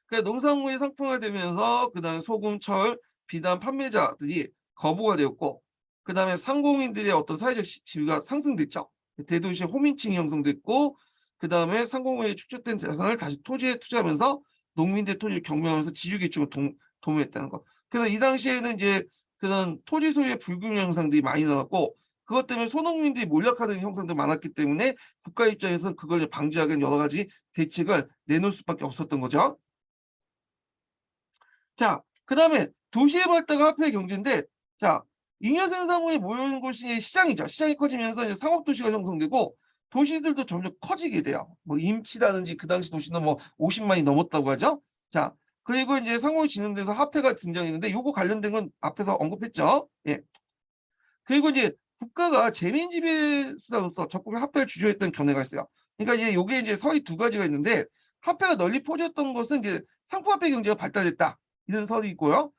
그 농산물이 상품화되면서 그 다음에 소금, 철, 비단 판매자들이 거부가 되었고, 그 다음에 상공인들의 어떤 사회적 지위가 상승됐죠. 대도시 호민층이 형성됐고, 그 다음에 상공업에 축적된 자산을 다시 토지에 투자하면서 농민들 토지를 경매하면서 지주계층을 도모했다는 거. 그래서 이 당시에는 이제 그런 토지 소유의 불균형 형상들이 많이 나왔고, 그것 때문에 소농민들이 몰락하는 형상도 많았기 때문에 국가 입장에서는 그걸 방지하기 위한 여러 가지 대책을 내놓을 수밖에 없었던 거죠. 자, 그 다음에 도시의 발달과 화폐의 경제인데, 자, 잉여 생산물이 모여있는 곳이 시장이죠. 시장이 커지면서 이제 상업도시가 형성되고, 도시들도 점점 커지게 돼요. 뭐 임치라든지 그 당시 도시는 뭐 50만이 넘었다고 하죠. 자, 그리고 이제 상업이 진행돼서 화폐가 등장했는데, 요거 관련된 건 앞에서 언급했죠. 예. 그리고 이제 국가가 재민 지배 수단으로서 적극 화폐를 주조했던 견해가 있어요. 그러니까 이제 요게 이제 설이 두 가지가 있는데, 화폐가 널리 퍼졌던 것은 이제 상품화폐 경제가 발달했다, 이런 설이 있고요.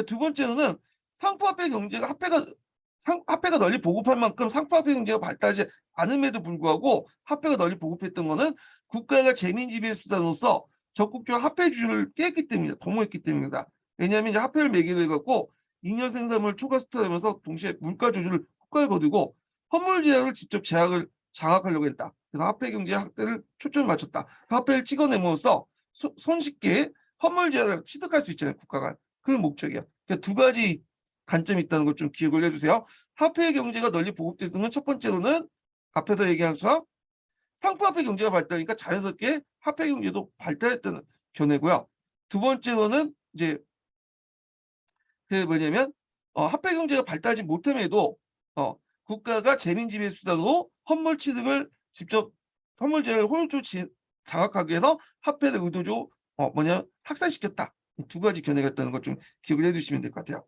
두 번째로는 상품화폐 경제가 화폐가 널리 보급할 만큼 상품화폐 경제가 발달하지 않음에도 불구하고 화폐가 널리 보급했던 것은 국가가 재민 지배 수단으로서 적극적으로 화폐 주주를 깼기 때문이다, 도모했기 때문이다. 왜냐하면 이제 화폐를 매개로 해갖고 잉여 생산물 초과 수탈하면서 동시에 물가 조절을 국가에 거두고 환물 제약을 직접 장악하려고 했다. 그래서 화폐 경제 확대를 초점을 맞췄다. 화폐를 찍어내므로써 손쉽게 환물 제약을 취득할 수 있잖아요, 국가가. 그런 목적이야. 그러니까 두 가지 관점이 있다는 걸 좀 기억을 해주세요. 화폐 경제가 널리 보급됐으면 첫 번째로는 앞에서 얘기한 것처럼 상품화폐 경제가 발달하니까 자연스럽게 화폐 경제도 발달했다는 견해고요. 두 번째로는 이제 그 뭐냐면 화폐 경제가 발달하지 못함에도 국가가 재민 지배 수단으로 헌물 취득을 직접 헌물 제를 효율적으로 장악하기 위해서 화폐를 의도적으로 확산시켰다. 두 가지 견해가 있다는 것 좀 기억을 해두시면 될 것 같아요.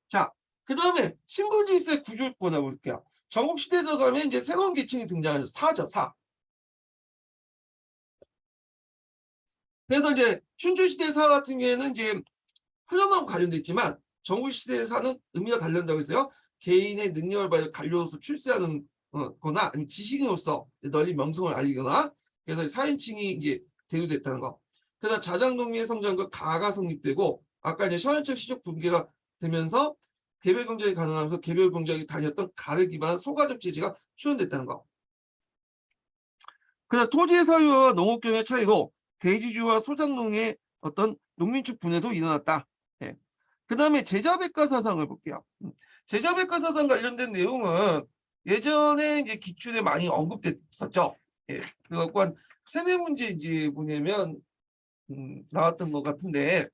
자, 그 다음에 신분 질서의 구조권을 볼게요. 전국 시대에 들어가면 이제 새로운 계층이 등장하죠. 사죠, 사. 그래서 이제 춘추 시대 사 같은 경우에는 이제 훈련하고 관련돼 있지만 전국 시대의 사는 의미가 달린다고 했어요. 개인의 능력을 발휘 관료로서 출세하는 거나 아니면 지식인으로서 널리 명성을 알리거나, 그래서 사인칭이 이제 대두됐다는 거. 그래서 자장농민의 성장과 가가 성립되고, 아까 이제 셔연적 시적 분계가 되면서 개별 경쟁이 가능하면서 개별 경쟁이 다녔던 가를 기반한 소가적 제재가 추론됐다는 거. 그래서 토지의 사유와 농업경의 차이로 대지주와 소작농의 어떤 농민축 분해도 일어났다. 예. 그 다음에 제자백과 사상을 볼게요. 제자백과 사상 관련된 내용은 예전에 이제 기출에 많이 언급됐었죠. 예. 그래갖고 한 세네 문제 이제 뭐냐면 나왔던 것 같은데,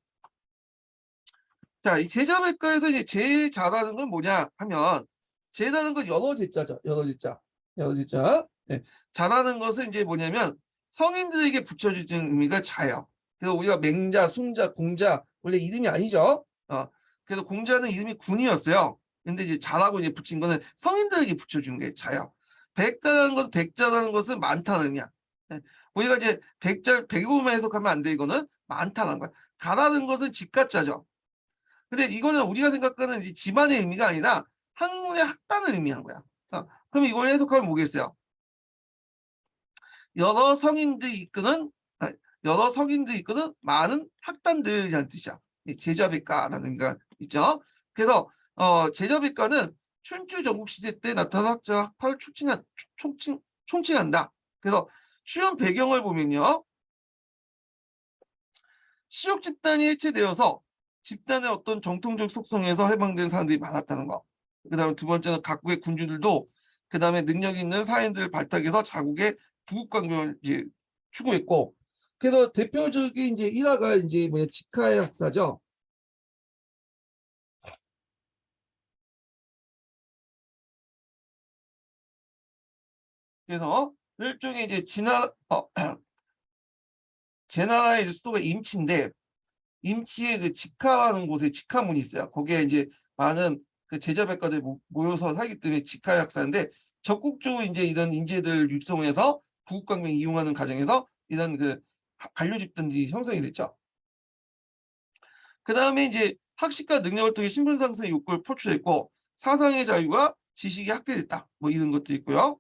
자, 이 제자백과에서 이제 제자라는 건 뭐냐 하면, 제자는 건 여러 제자죠. 여러 제자. 여러 제자. 예. 자라는 것은 이제 뭐냐면 성인들에게 붙여주는 의미가 자예요. 그래서 우리가 맹자, 순자, 공자 원래 이름이 아니죠. 그래서 공자는 이름이 군이었어요. 근데 이제 자라고 이제 붙인 거는 성인들에게 붙여주는 게 자예요. 백자라는 것은 많다는 의미야. 예. 우리가 이제 백으로만 해석하면 안 돼. 이거는 많다는 거야. 가라는 것은 집가자죠. 근데 이거는 우리가 생각하는 이 집안의 의미가 아니라 학문의 학단을 의미한 거야. 그럼 이걸 해석하면 뭐겠어요? 여러 성인들이 이끄는 여러 성인들이 이끄는 많은 학단들이라는 뜻이야. 제자백가라는 의미가 있죠. 그래서 제자백가는 춘추 전국 시대 때 나타난 학자 학파를 총칭한다. 그래서 출현 배경을 보면요. 시족 집단이 해체되어서 집단의 어떤 정통적 속성에서 해방된 사람들이 많았다는 거. 그다음에 두 번째는 각국의 군주들도 그다음에 능력 있는 사인들을 발탁해서 자국의 부국강병을 이제 추구했고, 그래서 대표적인 이제 일화가 이제 뭐냐 직하의 학사죠. 그래서 일종의 이제 제나라의 수도가 임치인데 임치의 그 직하라는 곳에 직하문이 있어요. 거기에 이제 많은 그 제자백가들 모여서 살기 때문에 직하 약사인데 적극적으로 이제 이런 인재들 육성해서 부국강명 이용하는 과정에서 이런 그 관료 집단들이 형성이 됐죠. 그 다음에 이제 학식과 능력을 통해 신분 상승의 욕구를 표출했고 사상의 자유와 지식이 확대됐다. 뭐 이런 것도 있고요.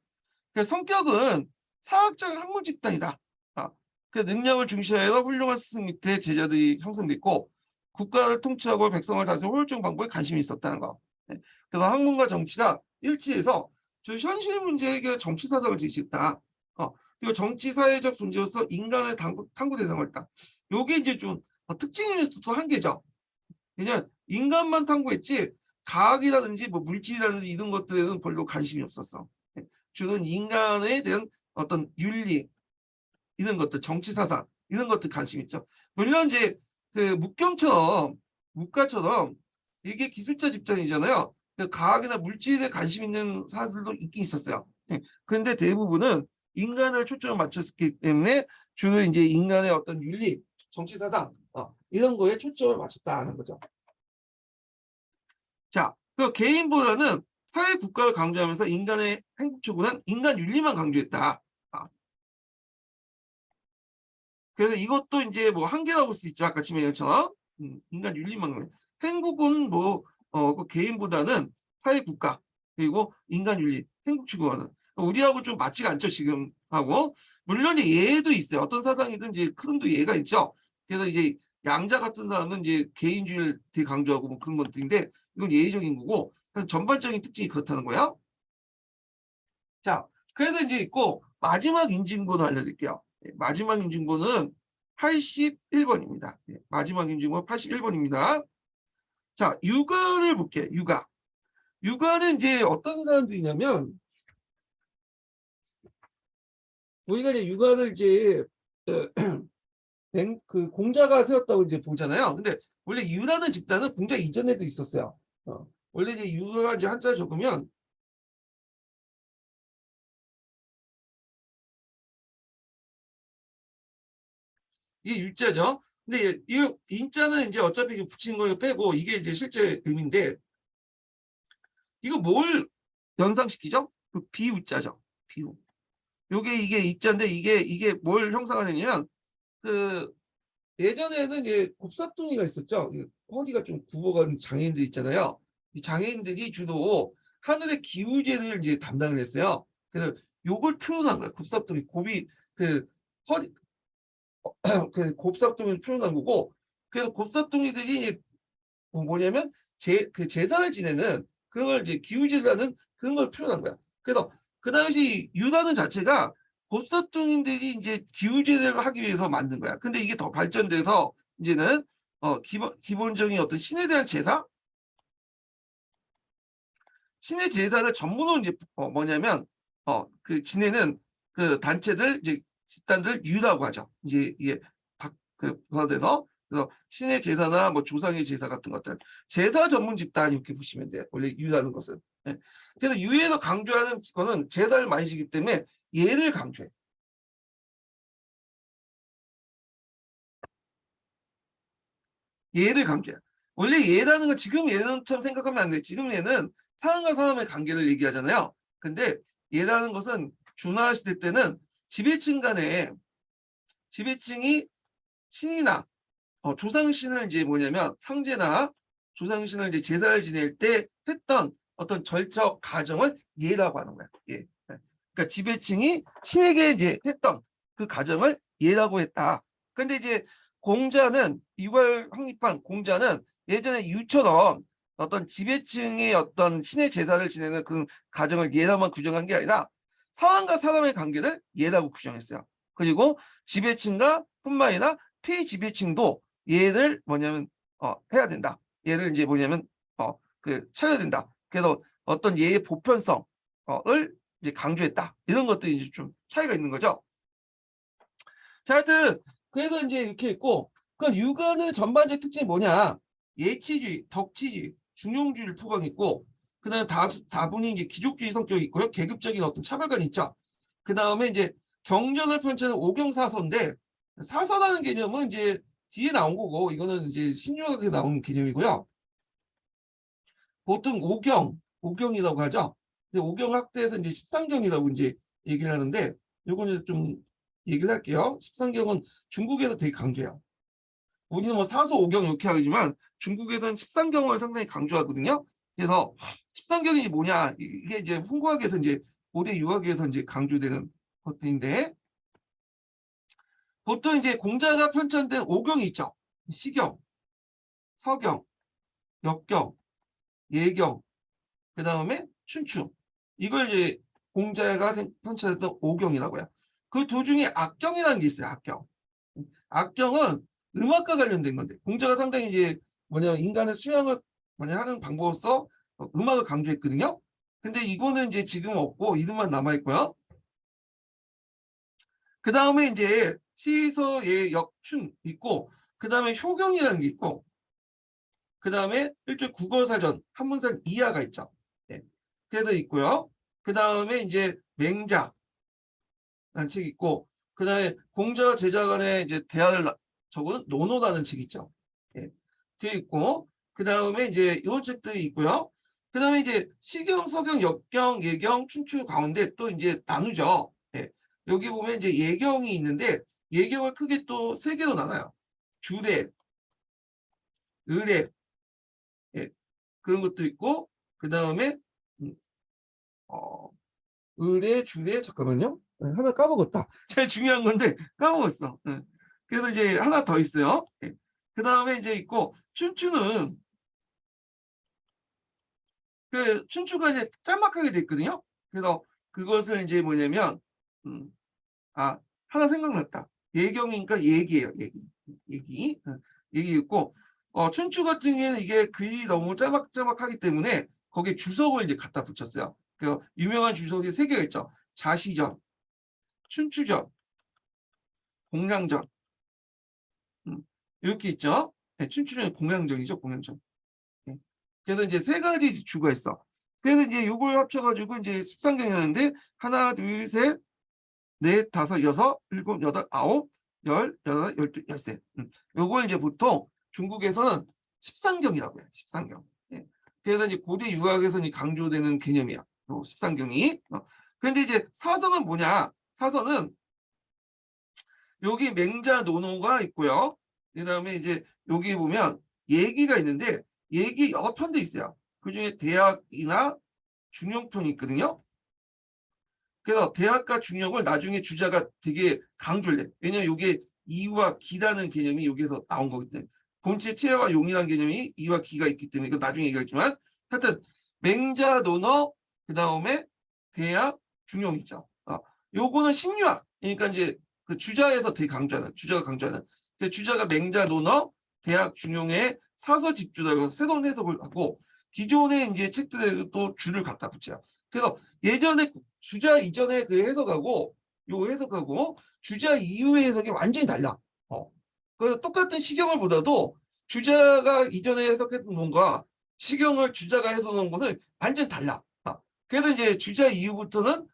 그 성격은 사학적 학문 집단이다. 그 능력을 중시하여 훌륭한 스승 밑에 제자들이 형성됐고 국가를 통치하고 백성을 다스리는 효율적 방법에 관심이 있었다는 거. 그래서 학문과 정치가 일치해서 현실 문제 해결 정치 사상을 제시했다. 그리고 정치 사회적 존재로서 인간의 탐구 대상을 했다. 요게 이제 좀 특징일 수도 한계죠. 그냥 인간만 탐구했지 과학이라든지 뭐 물질이라든지 이런 것들에는 별로 관심이 없었어. 주로 인간에 대한 어떤 윤리 이런 것들, 정치 사상 이런 것들 관심 있죠. 물론 이제 그 문과처럼 이게 기술자 집단이잖아요. 그 과학이나 물질에 관심 있는 사람들도 있긴 있었어요. 그런데 대부분은 인간을 초점을 맞췄기 때문에 주로 이제 인간의 어떤 윤리, 정치 사상 이런 거에 초점을 맞췄다는 거죠. 자, 그 개인보다는 사회 국가를 강조하면서 인간의 행복 추구는 인간 윤리만 강조했다. 그래서 이것도 이제 뭐 한계라고 볼 수 있죠. 아까 지금 얘기했잖아. 인간 윤리만 강조. 행복은 그 개인보다는 사회 국가 그리고 인간 윤리, 행복 추구하는 우리하고 좀 맞지가 않죠 지금 하고. 물론 이제 예도 있어요. 어떤 사상이든 이제 흐름도 예가 있죠. 그래서 이제 양자 같은 사람은 이제 개인주의를 되게 강조하고 뭐 그런 것들인데 이건 예의적인 거고 전반적인 특징이 그렇다는 거야. 자, 그래서 이제 있고 마지막 인증번호 알려드릴게요. 마지막 인증번호는 81번입니다. 마지막 인증번호 81번입니다. 자, 육아를 볼게요. 육아. 육아는 이제 어떤 사람들이냐면 우리가 이제 육아를 이제 그 공자가 세웠다고 이제 보잖아요. 근데 원래 유라는 집단은 공자 이전에도 있었어요. 원래 이제 유가 이제 한자 적으면 이게 유자죠. 근데 이 인자는 이제 어차피 붙이는 걸 빼고 이게 이제 실제 의미인데 이거 뭘 연상시키죠? 그 비우자죠. 비우. 요게 이게 이자인데 이게 뭘 형상화되냐면 그 예전에는 이제 곱사뚱이가 있었죠. 허리가 좀 굽어가는 장애인들 있잖아요. 이 장애인들이 주로 하늘의 기우제를 이제 담당을 했어요. 그래서 요걸 표현한 거예요. 곱사뚱이 곱이 그 허리 그 곱사뚱이를 표현한 거고 그래서 곱사뚱이들이 뭐냐면 그 제사를 지내는 그걸 이제 기우제라는 그런 걸 표현한 거야. 그래서 그 당시 유다는 자체가 곱사뚱인들이 이제 기우제를 하기 위해서 만든 거야. 근데 이게 더 발전돼서 이제는 기본적인 어떤 신에 대한 제사, 신의 제사를 전문으로 이제 뭐냐면 그 지내는 그 단체들 이제 집단들 유다고 하죠. 이제 이게 그래서 신의 제사나 뭐 조상의 제사 같은 것들 제사 전문 집단 이렇게 보시면 돼요. 원래 유라는 것은. 예. 그래서 유에서 강조하는 거는 제사를 많이 지기 때문에 예를 강조해. 예를 강조해. 원래 예라는 건 지금 예는처럼 생각하면 안 돼. 지금 예는 사람과 사람의 관계를 얘기하잖아요. 근데 예라는 것은 준하 시대 때는 지배층 간에 지배층이 신이나 조상신을 이제 뭐냐면 상제나 조상신을 이제 제사를 지낼 때 했던 어떤 절차 과정을 예라고 하는 거야. 예. 그러니까 지배층이 신에게 이제 했던 그 가정을 예라고 했다. 근데 이제 공자는 이걸 확립한 공자는 예전에 유처럼 어떤 지배층의 어떤 신의 제사를 지내는 그 가정을 예라만 규정한 게 아니라 사람과 사람의 관계를 예라고 규정했어요. 그리고 지배층과 뿐만 아니라 피지배층도 예를 뭐냐면 해야 된다. 예를 이제 뭐냐면 쳐야 된다. 그래서 어떤 예의 보편성을 이제 강조했다. 이런 것들이 이제 좀 차이가 있는 거죠. 자, 하여튼 그래서 이제 이렇게 있고, 그 유가의 전반적인 특징이 뭐냐? 예치주의, 덕치주의, 중용주의를 포괄했고, 그다음에 다분히 이제 귀족주의 성격이 있고요. 계급적인 어떤 차별관이 있죠. 그다음에 이제 경전을 펼치는 오경사서인데, 사서라는 개념은 이제 뒤에 나온 거고, 이거는 이제 신유학에 나온 개념이고요. 보통 오경이라고 하죠. 근데 오경 학대에서 이제 십상경이라고 이제 얘기를 하는데, 요거는 좀 얘기를 할게요. 십상경은 중국에서 되게 강조해요. 우리는 뭐 사소 오경 이렇게 하지만 중국에서는 십상경을 상당히 강조하거든요. 그래서 십상경이 뭐냐, 이게 이제 훈구학에서 이제 고대 유학에서 이제 강조되는 것들인데, 보통 이제 공자가 편찬된 오경이 있죠. 시경, 서경, 역경, 예경, 그 다음에 춘추. 이걸 이제 공자가 편찬했던 오경이라고 해요. 그 도중에 악경이라는 게 있어요. 악경. 악경은 음악과 관련된 건데, 공자가 상당히 이제 뭐냐 인간의 수양을 하는 방법으로서 음악을 강조했거든요. 근데 이거는 이제 지금 없고 이름만 남아 있고요. 그 다음에 이제 시서의 역춘 있고, 그 다음에 효경이라는 게 있고, 그 다음에 일종 국어사전 한문산 이하가 있죠. 네. 그래서 있고요. 그 다음에 이제 맹자라는 책이 있고, 그 다음에 공자와 제자 간의 이제 대화를 적은 논어라는 책이 있죠. 예. 그게 있고, 그 다음에 이제 이런 책들이 있고요. 그 다음에 이제 시경, 서경, 역경, 예경, 춘추 가운데 또 이제 나누죠. 예. 여기 보면 이제 예경이 있는데, 예경을 크게 또 세 개로 나눠요. 주례, 의례, 예. 그런 것도 있고, 그 다음에 의례, 주례, 잠깐만요. 하나 까먹었다. 제일 중요한 건데 까먹었어. 그래서 이제 하나 더 있어요. 그 다음에 이제 있고, 춘추는 그 춘추가 이제 짤막하게 돼 있거든요. 그래서 그것을 이제 뭐냐면 하나 생각났다. 예경이니까 얘기예요. 얘기 있고, 춘추 같은 경우에는 이게 글이 너무 짤막짤막하기 때문에 거기에 주석을 이제 갖다 붙였어요. 그 유명한 주석이 세 개가 있죠. 자시전, 춘추전, 공량전. 이렇게 있죠. 네, 춘추전이 공량전이죠. 공량전. 네. 그래서 이제 세 가지 주가 있어. 그래서 이제 이걸 합쳐가지고 이제 13경이었는데, 하나, 둘, 셋, 넷, 다섯, 여섯, 일곱, 여덟, 아홉, 열, 여덟, 열두, 열세. 요걸 이제 보통 중국에서는 십상경이라고 해요. 십상경. 예. 그래서 이제 고대 유학에서는 강조되는 개념이야. 요 십상경이. 그런데 이제 사서는 뭐냐? 사서는 여기 맹자 논어가 있고요. 그다음에 이제 여기 보면 얘기가 있는데, 얘기 여러 편도 있어요. 그중에 대학이나 중용편이 있거든요. 그래서 대학과 중용을 나중에 주자가 되게 강조를 해. 왜냐면 이게 이와 기라는 개념이 여기서 나온 거기 때문에. 본체 체와 용이라는 개념이 이와 기가 있기 때문에, 이거 나중에 얘기하겠지만, 하여튼 맹자 논어, 그 다음에 대학 중용 있죠. 요거는 신유학. 그러니까 이제 그 주자에서 되게 강조하는, 주자가 강조하는. 그 주자가 맹자 논어, 대학 중용의 사서 집주라고 새로운 해석을 하고, 기존의 이제 책들에 또 줄을 갖다 붙여요. 그래서 예전에 주자 이전에 그 해석하고 요 해석하고 주자 이후의 해석이 완전히 달라. 그 똑같은 시경을 보다도 주자가 이전에 해석했던 것과 시경을 주자가 해석한 것을 완전 달라. 그래서 이제 주자 이후부터는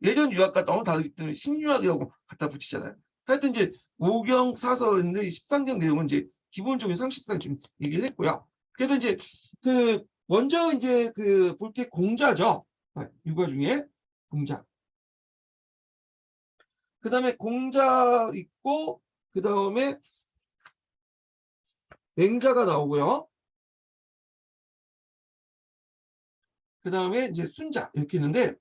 예전 유학과 너무 다르기 때문에 신유학이라고 갖다 붙이잖아요. 하여튼 이제 오경 사서인데 13경 내용은 이제 기본적인 상식상 지금 얘기를 했고요. 그래서 이제 그 먼저 이제 그 볼 게 공자죠. 육아 중에 공자. 그 다음에 공자 있고, 그 다음에 맹자가 나오고요. 그 다음에 이제 순자 이렇게 있는데,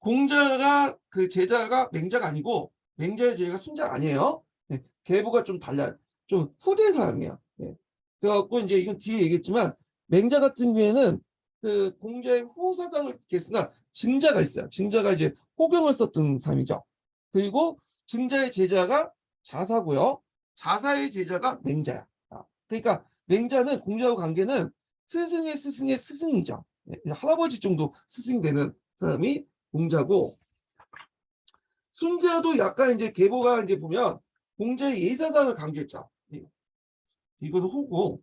공자가 그 제자가 맹자가 아니고 맹자의 제자가 순자가 아니에요. 네, 계보가 좀 달라요. 좀 후대 사람이에요. 네. 그래갖고 이제 이건 뒤에 얘기했지만 맹자 같은 경우에는 그 공자의 후사상을 이렇게 쓰나 증자가 있어요. 증자가 이제 호경을 썼던 사람이죠. 그리고 증자의 제자가 자사고요. 자사의 제자가 맹자야. 그러니까 맹자는 공자하고 관계는 스승의 스승의 스승이죠. 네, 할아버지 정도 스승이 되는 사람이 공자고, 순자도 약간 이제 계보가 이제 보면 공자의 예사상을 강조했죠. 이거는 호고,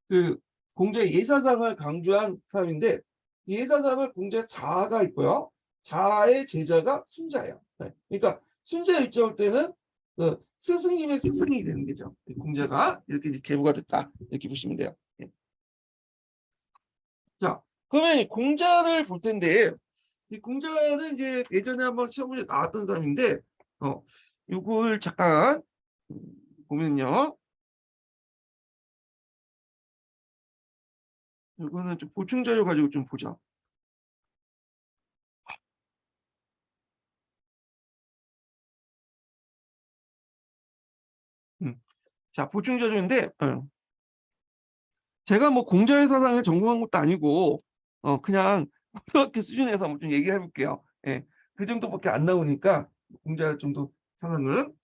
그 공자의 예사상을 강조한 사람인데, 예사상을 공자의 자아가 있고요. 자아의 제자가 순자예요. 네. 그러니까 순자 입장할 때는 그 스승님의 스승이 되는 거죠. 공자가 이렇게 이제 계보가 됐다, 이렇게 보시면 돼요. 네. 자, 그러면 공자를 볼 텐데, 이 공자는 이제 예전에 한번 시험에 나왔던 사람인데, 요걸 잠깐 보면요. 이거는 좀 보충 자료 가지고 좀 보자. 자, 보충 자료인데, 제가 뭐 공자의 사상을 전공한 것도 아니고, 그냥 초등학교 수준에서 한번 좀 얘기해 볼게요. 예, 그 정도밖에 안 나오니까 공자 정도 사상은.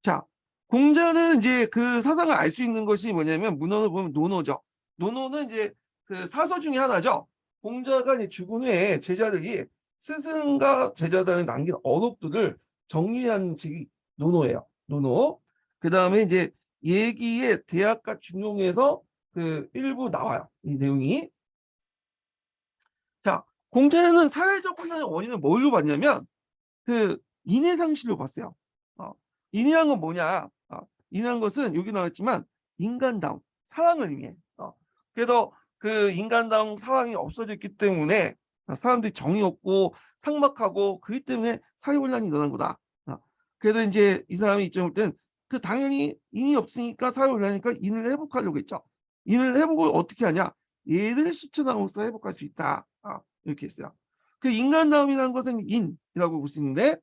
자, 공자는 이제 그 사상을 알 수 있는 것이 뭐냐면 문헌을 보면 논어죠. 논어는 이제 그 사서 중에 하나죠. 공자가 이제 죽은 후에 제자들이 스승과 제자단에 남긴 언록들을 정리한 책이 논어예요. 논어. 그 다음에 이제 예기의 대학과 중용에서 그 일부 나와요. 이 내용이. 자, 공자는 사회적 혼란의 원인을 뭘로 봤냐면 그 인해상실로 봤어요. 인해한 건 뭐냐? 인해한 것은 여기 나왔지만 인간다움, 사랑을 의미해. 그래서 그 인간다움, 사랑이 없어졌기 때문에 사람들이 정이 없고 삭막하고 그렇기 때문에 사회 혼란이 일어난 거다. 그래서 이제 이 사람이 입장을 때는 그 당연히 인이 없으니까 사회 혼란이니까 인을 회복하려고 했죠. 인을 회복을 어떻게 하냐? 얘를 실천함으로써 회복할 수 있다. 이렇게 했어요. 그 인간다움이라는 것은 인이라고 볼 수 있는데,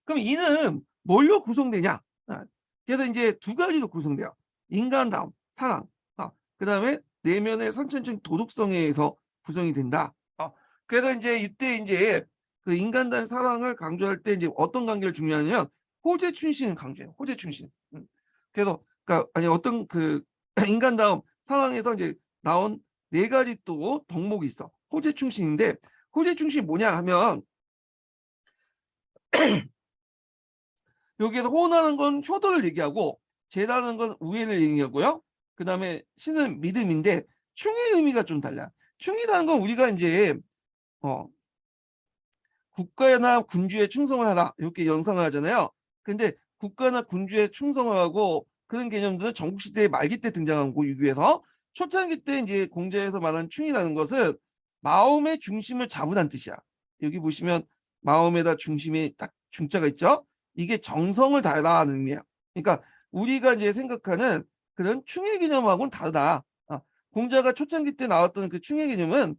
그럼 인은 뭘로 구성되냐? 그래서 이제 두 가지로 구성돼요. 인간다움, 사랑. 그다음에 내면의 선천적인 도덕성에 의해서 구성이 된다. 그래서 이제 이때 이제 그 인간다움, 사랑을 강조할 때 이제 어떤 관계를 중요하냐면 호재춘신을 강조해요. 호재춘신. 그래서 그러니까 아니 어떤 그 인간다움, 사랑에서 이제 나온 네 가지 또 덕목이 있어. 호재충신인데 호재충신이 뭐냐 하면 여기에서 호언하는 건 효도를 얘기하고 제다는 건 우애를 얘기하고요. 그 다음에 신은 믿음인데 충의 의미가 좀 달라. 충이라는 건 우리가 이제 어, 국가나 군주에 충성을 하라 이렇게 연상을 하잖아요. 근데 국가나 군주에 충성을 하고 그런 개념들은 전국시대 말기 때 등장한 거 유교에서 초창기 때 이제 공자에서 말하는 충이라는 것은 마음의 중심을 잡으란 뜻이야. 여기 보시면 마음에다 중심에 딱 중자가 있죠. 이게 정성을 다하라는 의미야. 그러니까 우리가 이제 생각하는 그런 충의 개념하고는 다르다. 공자가 초창기 때 나왔던 그 충의 개념은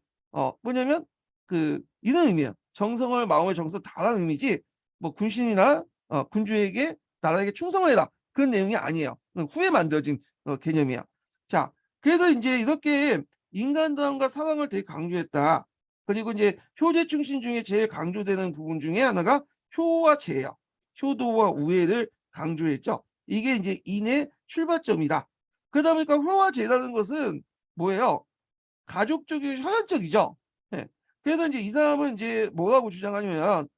뭐냐면 그 이런 의미예요. 정성을 마음의 정성 다라는 의미지 뭐 군신이나 군주에게 나라에게 충성을 해라 그런 내용이 아니에요. 후에 만들어진 개념이야. 자, 그래서 이제 이렇게 인간다움과 사랑을 되게 강조했다. 그리고 이제 효제 충신 중에 제일 강조되는 부분 중에 하나가 효와 제예요. 효도와 우애를 강조했죠. 이게 이제 인의 출발점이다. 그러다 보니까 효와 제라는 것은 뭐예요? 가족적이고 혈연적이죠. 네. 그래서 이제 이 사람은 이제 뭐라고 주장하냐면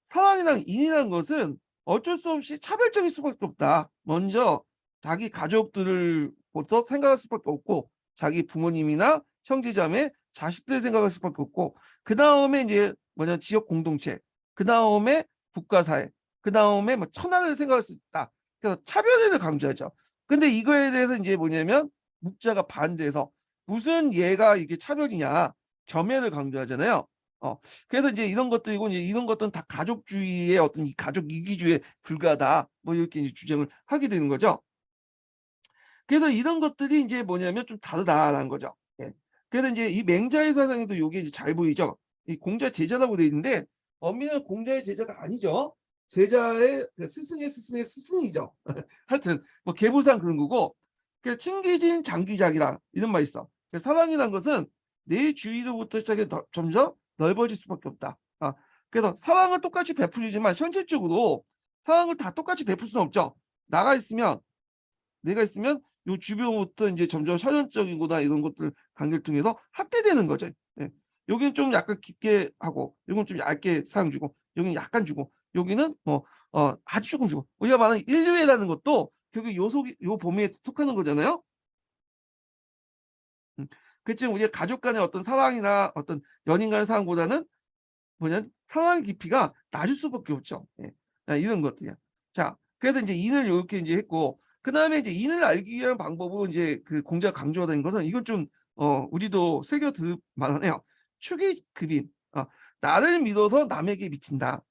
사랑이랑 인이라는 것은 어쩔 수 없이 차별적일 수밖에 없다. 먼저 자기 가족들부터 생각할 수밖에 없고 자기 부모님이나 형제자매, 자식들 생각할 수밖에 없고 그 다음에 이제 뭐냐 지역 공동체, 그 다음에 국가사회, 그 다음에 뭐 천하를 생각할 수 있다. 그래서 차별을 강조하죠. 근데 이거에 대해서 이제 뭐냐면 묵자가 반대해서 무슨 얘가 이게 차별이냐 겸연을 강조하잖아요. 그래서 이제 이런 것들이고 이제 이런 것들은 다 가족주의의 어떤 이 가족 이기주의에 불과하다. 뭐 이렇게 이제 주장을 하게 되는 거죠. 그래서 이런 것들이 인제 뭐냐면 좀 다르다라는 거죠. 예. 그래서 인제 이 맹자의 사상에도 요게 이제 잘 보이죠. 이 공자 제자라고 돼 있는데 엄밀히 공자의 제자가 아니죠. 제자의 그 스승의 스승의 스승이죠. 하여튼 뭐 계보상 그런 거고 그래서 친기진 장기작이라 이런 말이 있어. 그 사랑이란 것은 내 주위로부터 시작해서 점점 넓어질 수밖에 없다. 그래서 사랑을 똑같이 베풀이지만 현실적으로 사랑을 다 똑같이 베풀 수는 없죠. 나가 있으면 내가 있으면 요 주변부터 인제 점점 선형적이거나 이런 것들 관계를 통해서 확대되는 거죠. 예. 여기는 좀 약간 깊게 하고 요건 좀 얇게 사용 주고 여기는 약간 주고 여기는 뭐 아주 쪼끔 주고 우리가 말하는 인류애라는 것도 결국 요 속이 요 범위에 속하는 거잖아요. 음. 그렇지만 우리가 가족 간의 어떤 사랑이나 어떤 연인 간의 사랑보다는 뭐냐면 상황 깊이가 낮을 수밖에 없죠. 예. 이런 것들이야. 자, 그래서 인제 인을 요렇게 인제 했고 그다음에 이제 인을 알기 위한 방법은 인제 그 공자가 강조하는 것은 이건 좀 우리도 새겨 들을 만하네요. 축의급인. 나를 믿어서 남에게 미친다.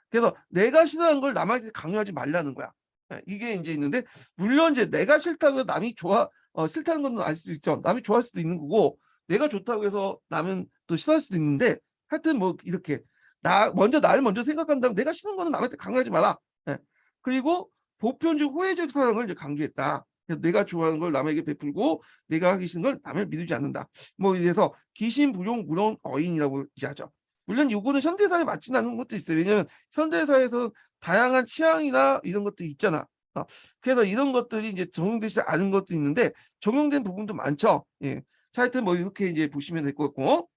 그래서 내가 싫어하는 걸 남에게 강요하지 말라는 거야. 예. 이게 인제 있는데 물론 이제 내가 싫다고 해서 남이 싫다는 건 알 수 있죠. 남이 좋아할 수도 있는 거고 내가 좋다고 해서 남은 또 싫어할 수도 있는데 하여튼 뭐 이렇게 나를 먼저 생각한다면 내가 싫은 거는 남한테 강요하지 마라. 예. 그리고 보편적 호혜적 사랑을 이제 강조했다. 그래서 내가 좋아하는 걸 남에게 베풀고 내가 하기 싫은 걸 남을 미루지 않는다. 뭐 이래서 기신부용 무론 어인이라고 이제 하죠. 물론 요거는 현대사에 맞지는 않는 것도 있어요. 왜냐하면 현대사에서 다양한 취향이나 이런 것들이 있잖아. 어 그래서 이런 것들이 이제 적용되지 않은 것도 있는데 적용된 부분도 많죠. 예. 자 하여튼 뭐 이렇게 이제 보시면 될 것 같고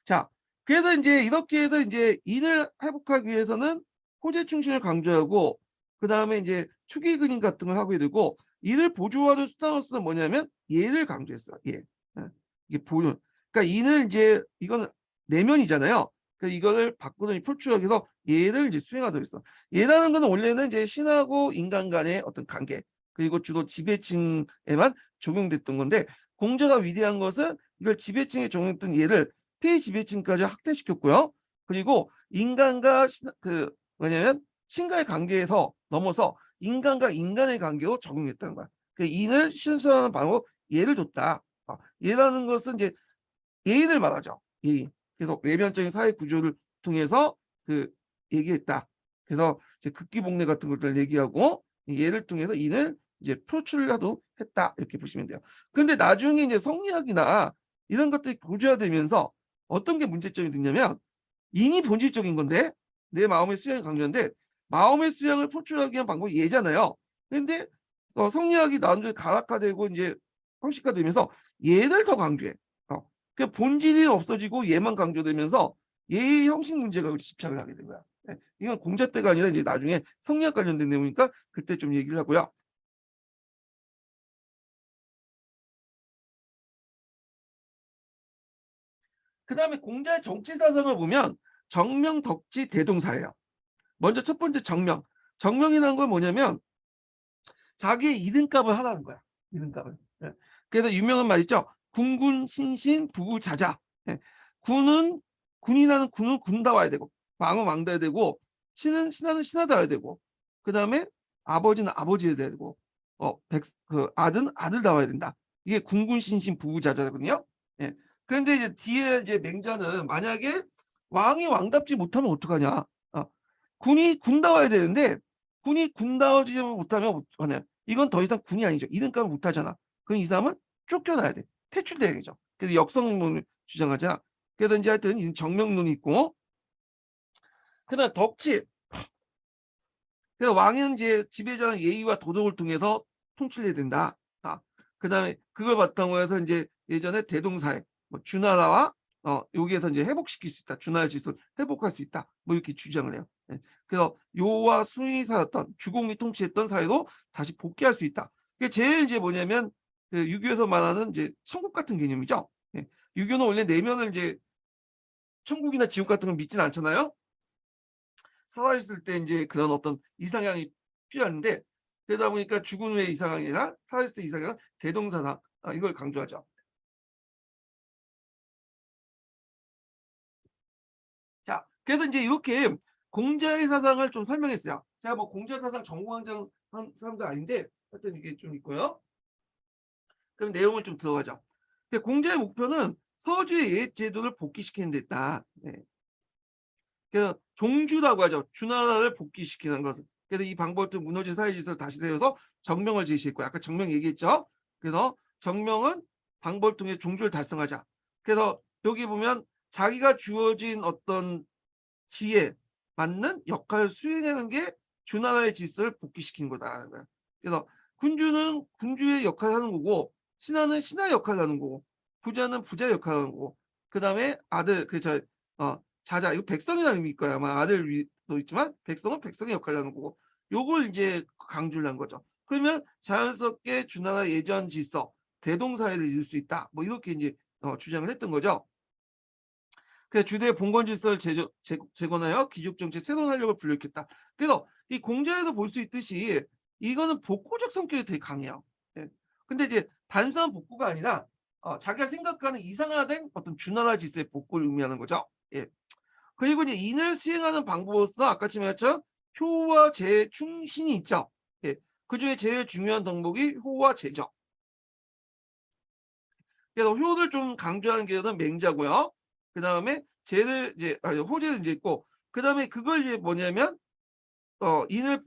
자, 그래서 인제 이렇게 해서 인제 인을 회복하기 위해서는 호재 충신을 강조하고 그다음에 인제 축의 근인 같은 걸 하게 되고 이를 보조하는 수단으로서는 뭐냐면 예를 강조했어. 예. 예. 이게 보존. 그러니까 인을 인제 이거는 내면이잖아요. 그래서 이거를 바꾸는 표출하기 위해서 예를 이제 수행하도록 했어. 예라는 거는 원래는 이제 신하고 인간 간의 어떤 관계 그리고 주로 지배층에만 적용됐던 건데 공자가 위대한 것은 이걸 지배층에 적용했던 예를 피지배층까지 확대시켰고요. 그리고 인간과 뭐냐면 신과의 관계에서 넘어서 인간과 인간의 관계로 적용했다는 거야. 그 인을 신선하는 방법 예를 줬다. 예라는 것은 이제 예인을 말하죠. 예인. 그래서 외면적인 사회 구조를 통해서 그 얘기했다. 그래서 이제 극기복례 같은 것들을 얘기하고 예를 통해서 인을 이제 표출하도 했다. 이렇게 보시면 돼요. 근데 나중에 이제 성리학이나 이런 것들이 고조화되면서 어떤 게 문제점이 되냐면 인이 본질적인 건데 내 마음의 수양이 강조인데 마음의 수양을 표출하기 위한 방법이 예잖아요. 근데 성리학이 나중에 가락화되고 인제 형식화되면서 예를 더 강조해. 그 본질이 없어지고 예만 강조되면서 예의 형식 문제가 집착을 하게 된 거야. 예. 이건 공자 때가 아니라 이제 나중에 성리학 관련된 내용이니까 그때 좀 얘기를 하고요. 그다음에 공자의 정치 사상을 보면 정명, 덕지, 대동사예요. 먼저 첫 번째 정명. 정명이라는 건 뭐냐면 자기의 이름값을 하라는 거야. 이름값을. 예. 그래서 유명한 말 있죠. 군군 신신 부부자자. 예. 군은 군인하는 군은 군다워야 되고 왕은 왕다워야 되고 신하는 신하다워야 되고 그다음에 아버지는 아버지여야 되고 아들은 아들다워야 된다. 이게 군군 신신 부부자자거든요. 예. 그런데 이제 뒤에 이제 맹자는 만약에 왕이 왕답지 못하면 어떡하냐. 군이 군다워야 되는데 군이 군다워지지 못하면 어떡하냐. 이건 더 이상 군이 아니죠. 이름값을 못하잖아. 그럼 이 사람은 쫓겨나야 돼. 퇴출돼야죠. 그래서 역성론을 주장하잖아. 그래서 인제 하여튼 이 정명론이 있고 그다음에 덕치. 그래서 왕은 인제 지배자는 예의와 도덕을 통해서 통치를 해야 된다. 그다음에 그걸 바탕으로 해서 인제 예전에 대동사회 주나라와 여기에서 인제 회복시킬 수 있다. 주나라 질서를 회복할 수 있다. 뭐 이렇게 주장을 해요. 예. 그래서 요와 순이 살았던 주공이 통치했던 사회로 다시 복귀할 수 있다. 그게 제일 인제 뭐냐면 그 유교에서 말하는 인제 천국 같은 개념이죠. 예. 유교는 원래 내면을 인제 천국이나 지옥 같은 걸 믿지는 않잖아요. 살아있을 때 인제 그런 어떤 이상향이 필요한데 그러다 보니까 죽은 후의 이상향이나 살아있을 때 이상향은 대동사상 이걸 강조하죠. 그래서 이제 이렇게 공자의 사상을 좀 설명했어요. 제가 뭐 공자 사상 전공한 사람도 아닌데 하여튼 이게 좀 있고요. 그럼 내용을 좀 들어가죠. 근데 공자의 목표는 서주의 예액 제도를 복귀시키는 데 있다. 네. 그래서 종주라고 하죠. 주나라를 복귀시키는 것은. 그래서 이 방법도 무너진 사회 질서를 다시 세워서 정명을 제시했고, 아까 정명 얘기했죠. 그래서 정명은 방법을 통해 종주를 달성하자. 그래서 여기 보면 자기가 주어진 어떤 지에 맞는 역할을 수행하는 게 주나라의 질서를 복귀시킨 거다. 그래서 군주는 군주의 역할을 하는 거고, 신하는 신하의 역할을 하는 거고, 부자는 부자의 역할을 하는 거고, 그 다음에 아들, 자자, 이거 백성이라는 의미일 거야. 아마 아들도 있지만, 백성은 백성의 역할을 하는 거고, 요걸 이제 강조를 한 거죠. 그러면 자연스럽게 주나라 예전 질서, 대동사회를 이룰 수 있다. 뭐 이렇게 이제 주장을 했던 거죠. 그 주대의 봉건 질서를 재건하여 귀족 정치의 새로운 활력을 불러일으켰다. 그래서 이 공자에서 볼 수 있듯이 이거는 복구적 성격이 되게 강해요. 예. 근데 이제 단순한 복구가 아니라 자기가 생각하는 이상화된 어떤 주나라 질서의 복구를 의미하는 거죠. 예. 그리고 이제 인을 수행하는 방법으로서 아까 말했죠. 효와 재, 충신이 있죠. 예. 그 중에 제일 중요한 덕목이 효와 재죠. 그래서 효를 좀 강조하는 게 맹자고요. 그 다음에 재를 이제 호재를 이제 있고, 그 다음에 그걸 이제 뭐냐면 인을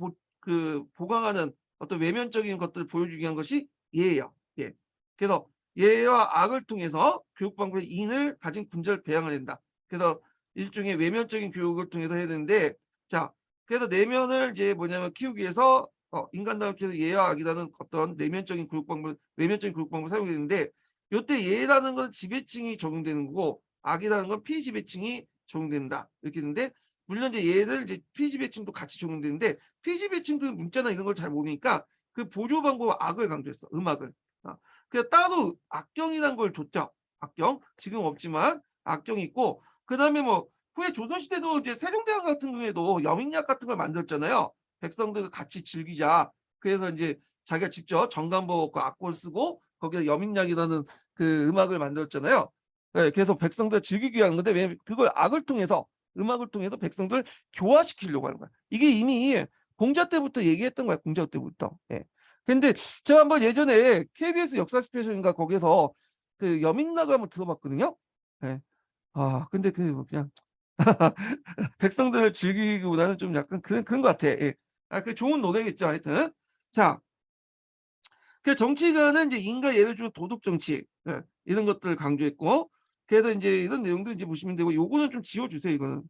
보강하는 어떤 외면적인 것들을 보여주기 위한 것이 예예요. 예. 그래서 예와 악을 통해서 교육 방법의 인을 가진 군자를 배양을 한다. 그래서 일종의 외면적인 교육을 통해서 해야 되는데, 자, 그래서 내면을 이제 뭐냐면 키우기 위해서 인간다움을 키워서 예와 악이라는 어떤 내면적인 교육 방법, 외면적인 교육 방법을 사용해야 되는데, 요때 예라는 건 지배층이 적용되는 거고 악이라는 건 피지배층이 적용된다. 이렇게 되는데, 물론 이제 얘를 이제 피지배층도 같이 적용되는데 피지배층도 문자나 이런 걸 잘 모르니까 그 보조 방법 악을 강조했어. 음악을. 그래서 따로 악경이라는 걸 줬죠. 악경. 지금 없지만 악경이 있고, 그다음에 뭐 후에 조선시대도 이제 세종대왕 같은 경우에도 여민약 같은 걸 만들었잖아요. 백성들과 같이 즐기자. 그래서 이제 자기가 직접 정간보 그 악보를 쓰고 거기에 여민약이라는 그 음악을 만들었잖아요. 네, 그래서 백성들 즐기기 위한 건데 왜 그걸 악을 통해서 음악을 통해서 백성들 교화시키려고 하는 거야. 이게 이미 공자 때부터 얘기했던 거야. 공자 때부터. 예. 근데 제가 한번 예전에 KBS 역사 스페셜인가 거기서 그 여민락을 한번 들어봤거든요. 예. 근데 그 그냥 백성들을 즐기기보다는 좀 약간 그런 것 같아. 예. 그 좋은 노래겠죠. 하여튼. 자, 그 정치가는 이제 인과 예를 주는 도덕 정치, 예, 이런 것들을 강조했고, 그래서 이제 이런 내용도 이제 보시면 되고, 요거는 좀 지워주세요. 이거는.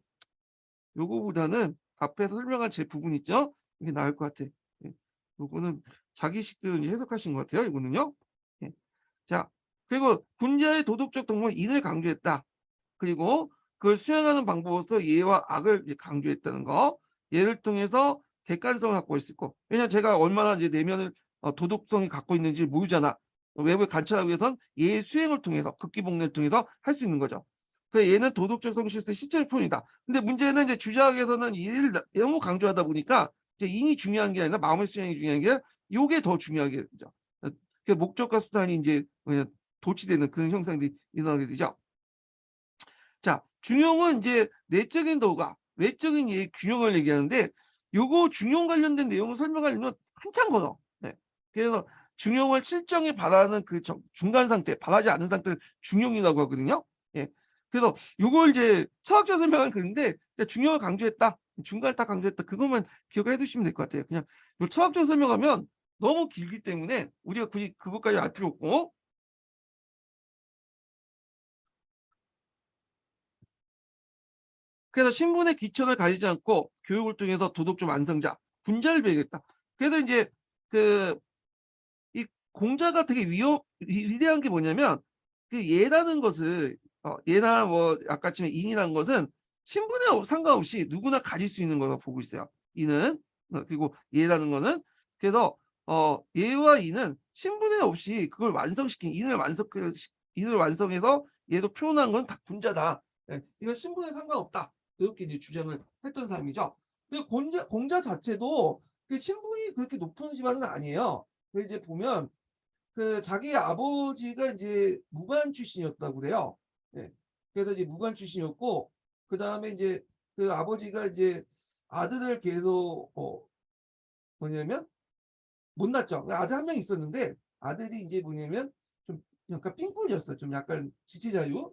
요거보다는 앞에서 설명한 제 부분 있죠? 이게 나을 것 같아. 예. 요거는 자기식대로 해석하신 것 같아요. 이거는요. 예. 자, 그리고 군자의 도덕적 동물 인을 강조했다. 그리고 그걸 수행하는 방법으로서 예와 악을 강조했다는 거. 예를 통해서 객관성을 갖고 있을 거. 왜냐하면 제가 얼마나 이제 내면을 도덕성이 갖고 있는지 모르잖아. 외부에 관찰하기 위해선 예의 수행을 통해서 극기복례를 통해서 할 수 있는 거죠. 그 얘는 도덕적 성실세 실천의 표현이다. 근데 문제는 이제 주자학에서는 이를 너무 강조하다 보니까 이제 인이 중요한 게 아니라 마음의 수행이 중요한 게 요게 더 중요하게 되죠. 그 목적과 수단이 이제 도치되는 그런 형상들이 일어나게 되죠. 자, 중용은 이제 내적인 도가 외적인 예 균형을 얘기하는데 요거 중용 관련된 내용을 설명하려면 한참 걸어. 네. 그래서 중용을 실정에 바라는 그 중간 상태, 바라지 않는 상태를 중용이라고 하거든요. 예. 그래서 요걸 이제 철학적 설명은 그런데 중용을 강조했다. 중간을 딱 강조했다. 그것만 기억해 두시면 될 것 같아요. 그냥 요 철학적 설명하면 너무 길기 때문에 우리가 굳이 그것까지 알 필요 없고, 그래서 신분의 기천을 가지지 않고 교육을 통해서 도덕적 완성자, 군자를 배우겠다. 그래서 이제 그 이 공자가 되게 위대한 게 뭐냐면 그 예라는 것을 예나 뭐 아까처럼 인이라는 것은 신분에 상관없이 누구나 가질 수 있는 거라고 보고 있어요. 인은 그리고 예라는 거는 그래서 예와 인은 신분에 없이 그걸 완성시킨 인을 완성해서 얘도 표현한 건 다 군자다. 예, 이건 신분에 상관없다. 이렇게 이제 주장을 했던 사람이죠. 근데 공자 자체도 그 신분이 그렇게 높은 집안은 아니에요. 그 이제 보면 그 자기 아버지가 이제 무관 출신이었다고 그래요. 예. 그래서 이제 무관 출신이었고, 그 다음에 이제 그 아버지가 이제 아들을 계속 뭐냐면 못 낳죠. 아들 한 명 있었는데 아들이 이제 뭐냐면 좀 약간 삥꾼이었어요. 좀 약간 지체 자유,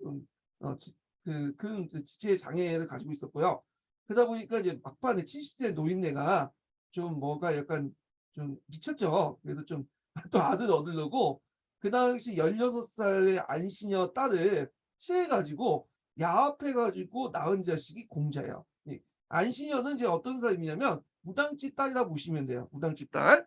지체 장애를 가지고 있었고요. 그러다 보니까 이제 막판에 70대 노인네가 좀 뭐가 약간 좀 미쳤죠. 그래서 좀 또 아들 얻으려고 그 당시 16살의 안시녀 딸을 취해가지고 야합해가지고 낳은 자식이 공자예요. 이 안시녀는 이제 어떤 사람이냐면 무당집 딸이라 보시면 돼요. 무당집 딸.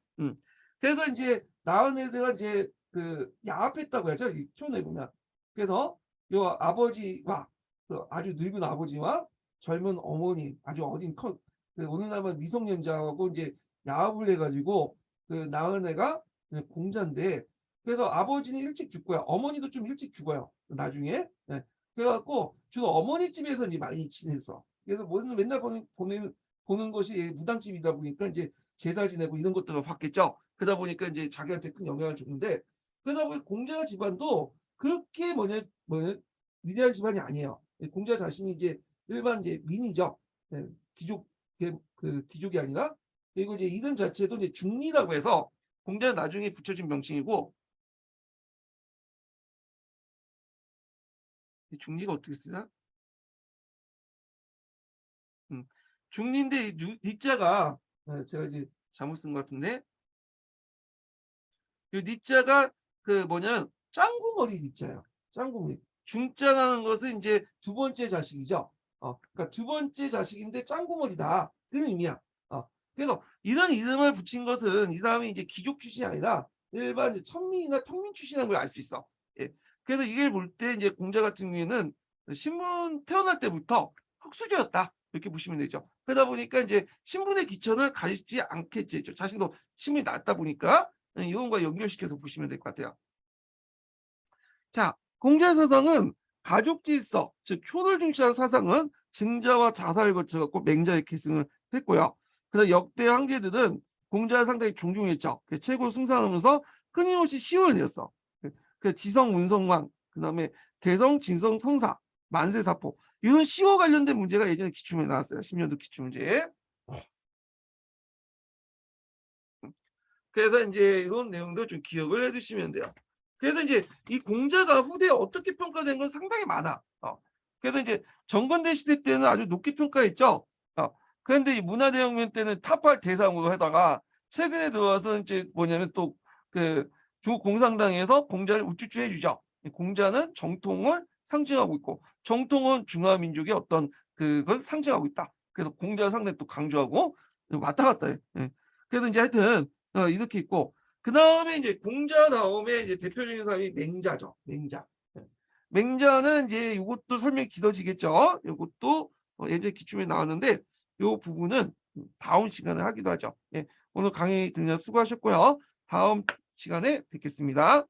그래서 이제 낳은 애들가 이제 그 야합했다고 하죠. 이 표현해 보면. 그래서 요 아버지와 그 아주 늙은 아버지와 젊은 어머니, 아주 어린 그 오늘날만 미성년자하고 이제 야합을 해가지고 그 낳은 애가 공자인데, 그래서 아버지는 일찍 죽고요. 어머니도 좀 일찍 죽어요. 나중에. 네. 그래갖고 주로 어머니 집에서 이제 많이 지냈어. 그래서 맨날 보는 것이 무당집이다 보니까 이제 제사 지내고 이런 것들을 봤겠죠. 그러다 보니까 이제 자기한테 큰 영향을 줬는데, 그러다 보니 공자 집안도 그렇게 위대한 집안이 아니에요. 공자 자신이 이제 일반 이제 민이죠. 예, 귀족, 그 귀족이 아니라. 그리고 이제 이름 자체도 이제 중리라고 해서 공자는 나중에 붙여진 명칭이고, 중리가 어떻게 쓰나? 음, 중리인데 니자가 제가 이제 잘못 쓴 것 같은데, 이 니자가 그 뭐냐면 짱구머리 니자예요. 짱구머리. 중자라는 것은 이제 두 번째 자식이죠. 그러니까 두 번째 자식인데 짱구머리다. 그런 의미야. 그래서 이런 이름을 붙인 것은 이 사람이 이제 귀족 출신이 아니라 일반 이제 천민이나 평민 출신인 걸 알 수 있어. 예. 그래서 이게 볼 때 이제 공자 같은 경우에는 신분 태어날 때부터 흙수저였다. 이렇게 보시면 되죠. 그러다 보니까 이제 신분의 기천을 가지지 않겠지. 자신도 신분이 낮다 보니까 이원과 연결시켜서 보시면 될 것 같아요. 자, 공자사상은 가족 질서, 즉 효를 중시한 사상은 증자와 자살을 거쳐 갖고 맹자의 계승을 했고요. 그래서 역대 황제들은 공자를 상당히 존경했죠. 최고로 숭상하면서 끊임없이 시호를 내었어. 그 지성 문성왕, 그다음에 대성 진성 성사, 만세사포, 이런 시호 관련된 문제가 예전에 기출문에 나왔어요. 10년도 기출문제. 그래서 이제 이런 내용도 좀 기억을 해두시면 돼요. 그래서 이제 이 공자가 후대에 어떻게 평가된 건 상당히 많아. 그래서 이제 정건대 시대 때는 아주 높게 평가했죠. 그런데 이 문화대혁명 때는 타파를 대상으로 하다가 최근에 들어와서 이제 뭐냐면 또 그 중국공산당에서 공자를 우쭈쭈 해주죠. 공자는 정통을 상징하고 있고 정통은 중화민족의 어떤 그걸 상징하고 있다. 그래서 공자를 상당히 또 강조하고 왔다 갔다 해. 예. 그래서 이제 하여튼 이렇게 있고, 그 다음에 이제 공자 다음에 이제 대표적인 사람이 맹자죠. 맹자. 예. 맹자는 이제 이것도 설명이 길어지겠죠. 이것도 예전에 기출에 나왔는데 이 부분은 다음 시간에 하기도 하죠. 예. 오늘 강의 듣느라 수고하셨고요. 다음 시간에 뵙겠습니다.